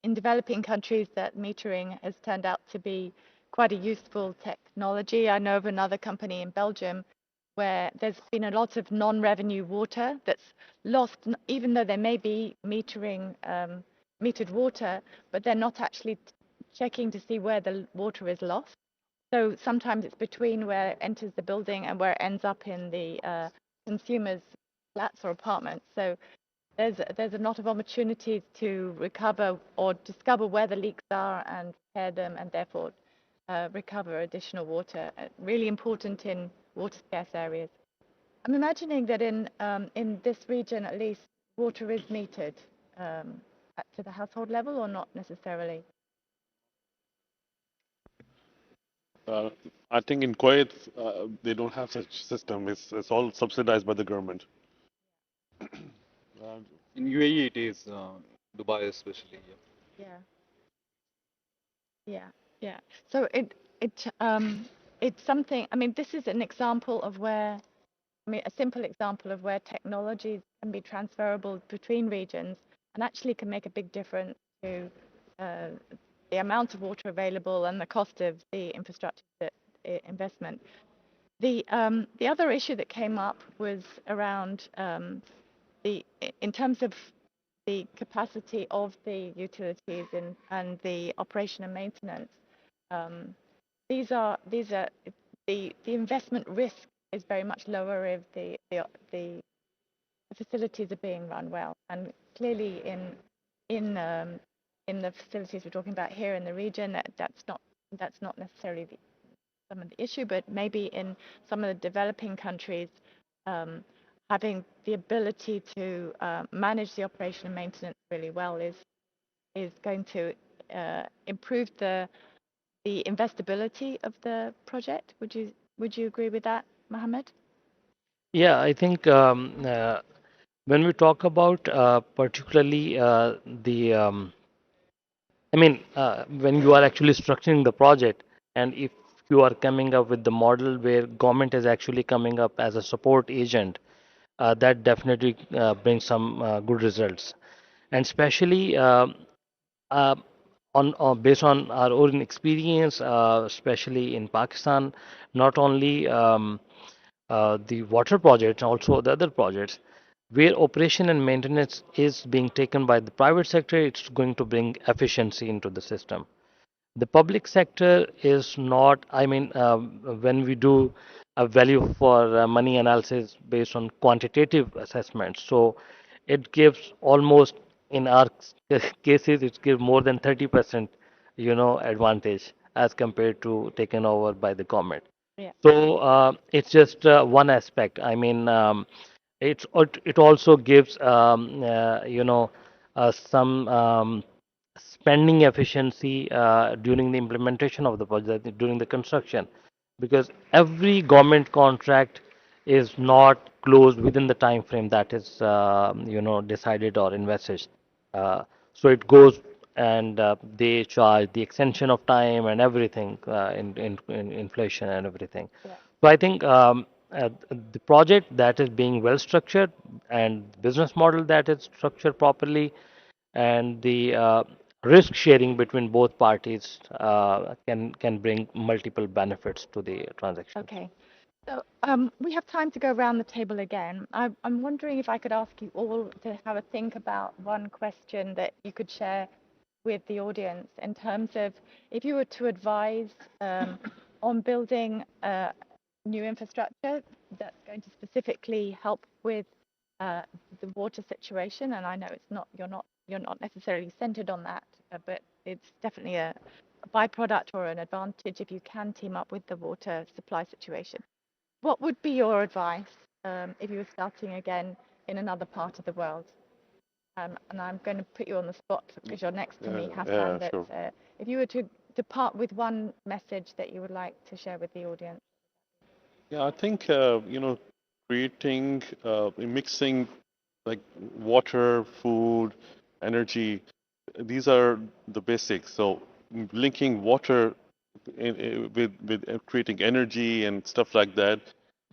in developing countries that metering has turned out to be quite a useful technology. I know of another company in Belgium where there's been a lot of non-revenue water that's lost, even though there may be metered water, but they're not actually checking to see where the water is lost. So sometimes it's between where it enters the building and where it ends up in the consumer's flats or apartments. So there's a lot of opportunities to recover or discover where the leaks are and repair them, and therefore recover additional water. Really important in water scarce areas. I'm imagining that in this region, at least, water is metered to the household level, or not necessarily. Uh, I think in Kuwait they don't have such system. It's all subsidized by the government. Uh, In UAE, it is Dubai especially. Yeah. Yeah, yeah, yeah. So it's something. I mean, this is an example of where, I mean, a simple example of where technologies can be transferable between regions and actually can make a big difference to uh, the amount of water available and the cost of the infrastructure investment. The other issue that came up was around in terms of the capacity of the utilities and the operation and maintenance. Um, these are the investment risk is very much lower if the facilities are being run well. And clearly, in in the facilities we're talking about here in the region, that's not necessarily some of the issue, but maybe in some of the developing countries, um, having the ability to manage the operation and maintenance really well is going to improve the investability of the project. Would you agree with that, Mohammed? Yeah, I think when we talk about particularly when you are actually structuring the project, and if you are coming up with the model where government is actually coming up as a support agent, that definitely brings some good results. And especially uh, based on our own experience, especially in Pakistan, not only the water project, also the other projects, where operation and maintenance is being taken by the private sector, it's going to bring efficiency into the system. The public sector is not, when we do a value for money analysis based on quantitative assessments, so it gives almost, in our cases, it gives more than 30%, advantage as compared to taken over by the government. Yeah. So it's just one aspect. It also gives some spending efficiency during the implementation of the project, during the construction, because every government contract is not closed within the time frame that is decided or invested. Uh, so it goes, and they charge the extension of time and everything, in inflation and everything. Yeah. So I think the project that is being well structured, and business model that is structured properly, and the risk sharing between both parties can bring multiple benefits to the transaction. Okay. So we have time to go around the table again. I'm wondering if I could ask you all to have a think about one question that you could share with the audience in terms of if you were to advise on building new infrastructure that's going to specifically help with uh, the water situation. And I know it's not you're not necessarily centered on that, but it's definitely a byproduct or an advantage if you can team up with the water supply situation. What would be your advice if you were starting again in another part of the world? And I'm going to put you on the spot because you're next to me, Hassan. That Sure. if you were to depart with one message that you would like to share with the audience. Yeah, I think creating, mixing like water, food, energy. These are the basics. So linking water with creating energy and stuff like that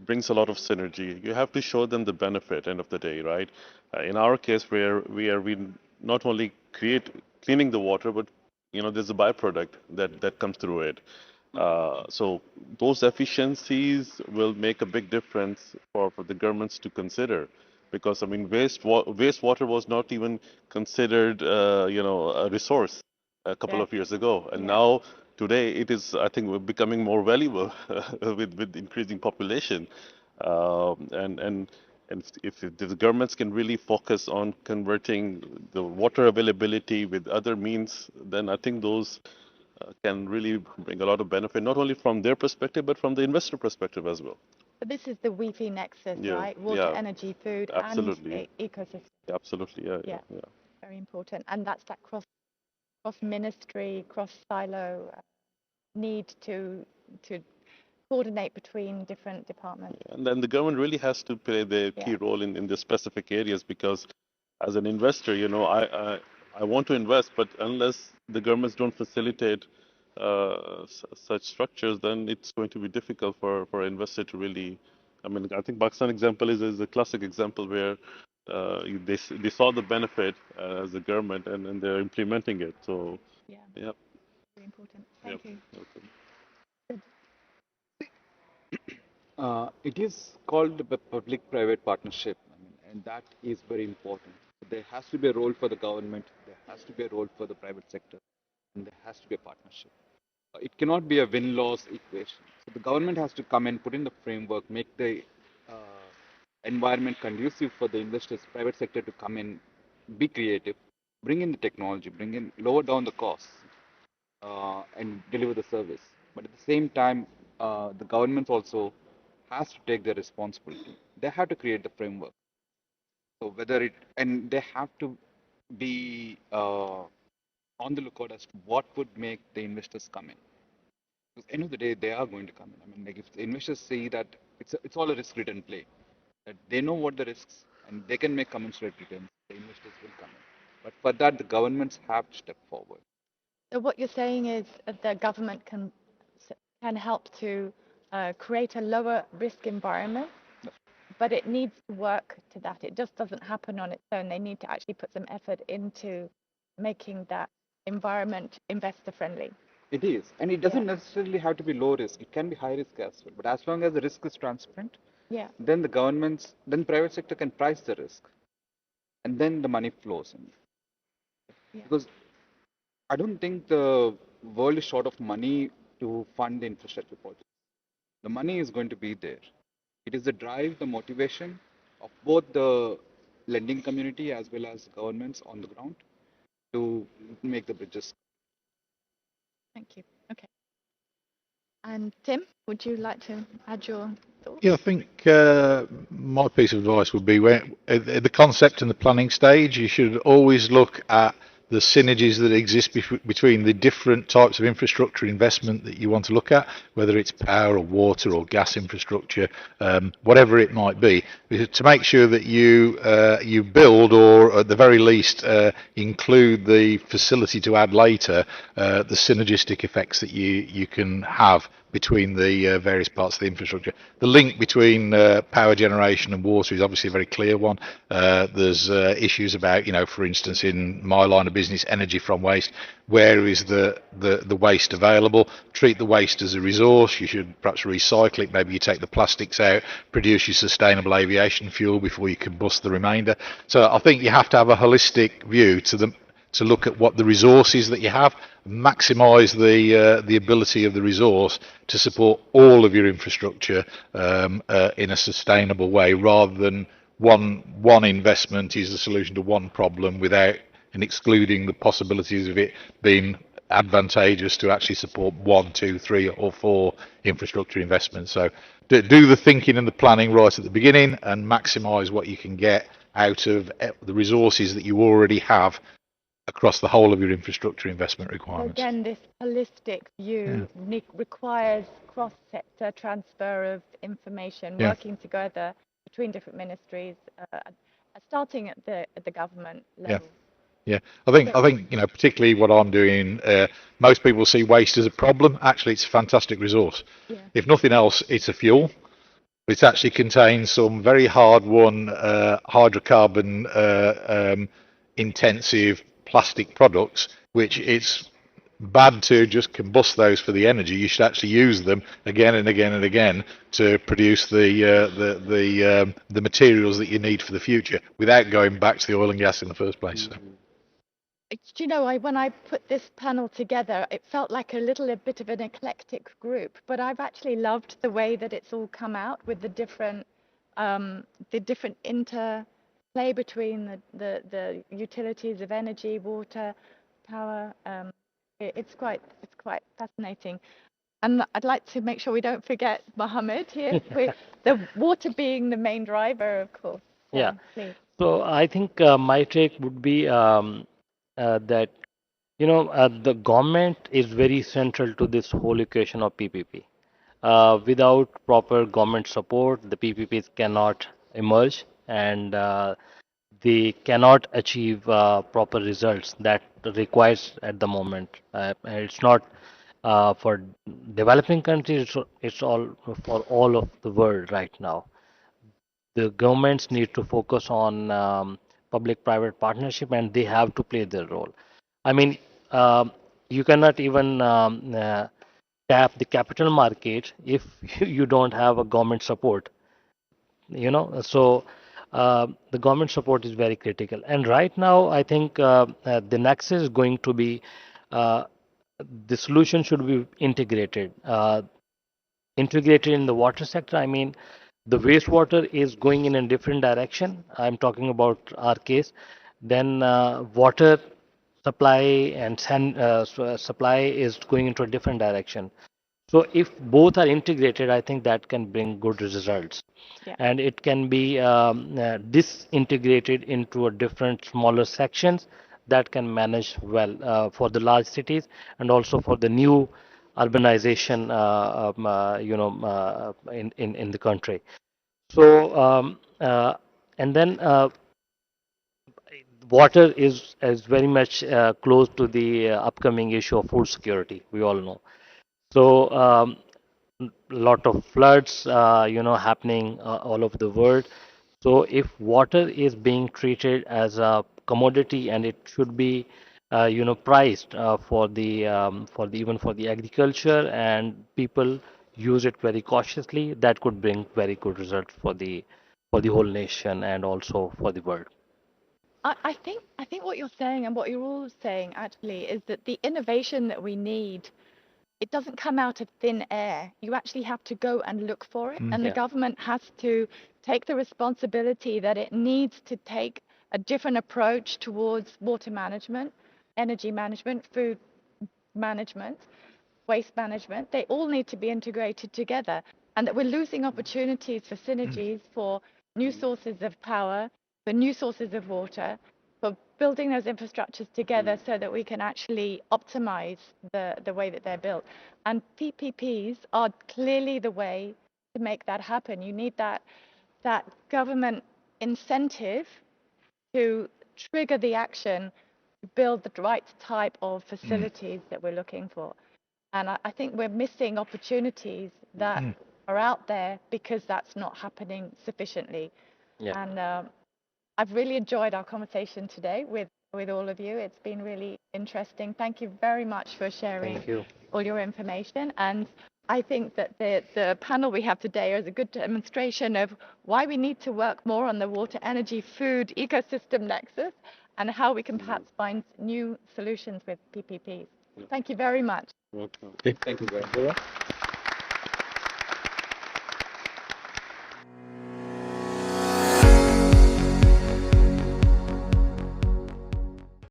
brings a lot of synergy. You have to show them the benefit end of the day, right? In our case, where we not only create cleaning the water, but there's a byproduct that comes through it. So those efficiencies will make a big difference for the governments to consider, because I mean wastewater was not even considered a resource a couple Yes. of years ago, and Yeah. now today it is, I think, becoming more valuable with increasing population. And if the governments can really focus on converting the water availability with other means, then I think those can really bring a lot of benefit, not only from their perspective, but from the investor perspective as well. But this is the Wi-Fi nexus, Yeah, right? Water, yeah, energy, food, and absolutely, ecosystem. absolutely, yeah, yeah, Yeah, yeah. very important. And that's that cross ministry, cross silo need to coordinate between different departments. And then the government really has to play the Yeah. key role in the specific areas, because as an investor, I want to invest, but unless the governments don't facilitate such structures, then it's going to be difficult for an investor to really. I mean, I think Pakistan example is a classic example where they saw the benefit as a government, and they're implementing it. So, Yeah, yep, very important. yep. Thank you. Okay. It is called the public-private partnership, and that is very important. There has to be a role for the government, there has to be a role for the private sector, and there has to be a partnership. It cannot be a win-loss equation. So the government has to come and put in the framework, make the environment conducive for the investors, private sector to come in, be creative, bring in the technology, bring in, lower down the costs, and deliver the service. But at the same time, the government also has to take their responsibility. They have to create the framework. So whether it, and they have to be on the lookout as to what would make the investors come in. Because end of the day, they are going to come in. I mean, like if the investors see that it's all a risk return play, that they know what the risks and they can make commensurate returns, the investors will come in. But for that, the governments have to step forward. So what you're saying is the government can help to create a lower risk environment, but it needs to work to that. It just doesn't happen on its own. They need to actually put some effort into making that environment investor friendly. It is, and it doesn't necessarily have to be low risk. It can be high risk as well. But as long as the risk is transparent, then the governments, then private sector can price the risk, and then the money flows in. Because I don't think the world is short of money to fund the infrastructure projects. The money is going to be there. It is the drive, the motivation of both the lending community as well as governments on the ground to make the bridges. Thank you. Okay. And Tim, would you like to add your thoughts? Yeah, I think my piece of advice would be at the concept and the planning stage, you should always look at the synergies that exist between the different types of infrastructure investment that you want to look at, whether it's power or water or gas infrastructure, whatever it might be, to make sure that you build, or at the very least include the facility to add later, the synergistic effects that you can have between the various parts of the infrastructure. The link between power generation and water is obviously a very clear one. There's issues about, for instance, in my line of business, energy from waste. Where is the waste available? Treat the waste as a resource. You should perhaps recycle it. Maybe you take the plastics out, produce your sustainable aviation fuel before you combust the remainder. So I think you have to have a holistic view to look at what the resources that you have, maximise the ability of the resource to support all of your infrastructure in a sustainable way, rather than one investment is the solution to one problem without and excluding the possibilities of it being advantageous to actually support 1, 2, 3 or 4 infrastructure investments. So do the thinking and the planning right at the beginning and maximise what you can get out of the resources that you already have across the whole of your infrastructure investment requirements. So again, this holistic view requires cross-sector transfer of information, working together between different ministries, starting at the government level. Yeah, I think particularly what I'm doing. Most people see waste as a problem. Actually, it's a fantastic resource. If nothing else, it's a fuel. It actually contains some very hard-won hydrocarbon intensive plastic products, which it's bad to just combust those for the energy. You should actually use them again and again and again to produce the materials that you need for the future, without going back to the oil and gas in the first place. So. Do you know, when I put this panel together, it felt like a bit of an eclectic group, but I've actually loved the way that it's all come out with the different interplay between the utilities of energy, water, power. It's quite fascinating. And I'd like to make sure we don't forget Mohammed here, the water being the main driver, of course. Yeah. Please. So I think my take would be that the government is very central to this whole equation of PPP. Without proper government support, the PPPs cannot emerge, and they cannot achieve proper results that requires at the moment. It's not for developing countries; it's all for all of the world right now. The governments need to focus on public-private partnership, and they have to play their role. I mean, you cannot even tap the capital market if you don't have a government support. So the government support is very critical. And right now, I think the nexus is going to be uh, the solution should be integrated. Integrated in the water sector, I mean, the wastewater is going in a different direction. I'm talking about our case. Then water supply and supply is going into a different direction. So if both are integrated, I think that can bring good results. Yeah. And it can be disintegrated into a different smaller sections that can manage well for the large cities and also for the new urbanization, in the country. So and then water is very much close to the upcoming issue of food security. We all know. So lot of floods, happening all over the world. So if water is being treated as a commodity and it should be, priced for the even for the agriculture and people use it very cautiously, that could bring very good results for the whole nation and also for the world. I think what you're saying and what you're all saying actually is that the innovation that we need, it doesn't come out of thin air. You actually have to go and look for it, and the Yeah. government has to take the responsibility that it needs to take a different approach towards water management, energy management, food management, waste management. They all need to be integrated together, and that we're losing opportunities for synergies, for new sources of power, for new sources of water, for building those infrastructures together so that we can actually optimize the way that they're built. And PPPs are clearly the way to make that happen. You need that government incentive to trigger the action to build the right type of facilities that we're looking for. And I think we're missing opportunities that are out there because that's not happening sufficiently. Yeah. And I've really enjoyed our conversation today with all of you. It's been really interesting. Thank you very much for sharing Thank you. all your information. And I think that the panel we have today is a good demonstration of why we need to work more on the water, energy, food ecosystem nexus and how we can perhaps find new solutions with PPPs. Thank you very much. Welcome. Okay. Thank you very much.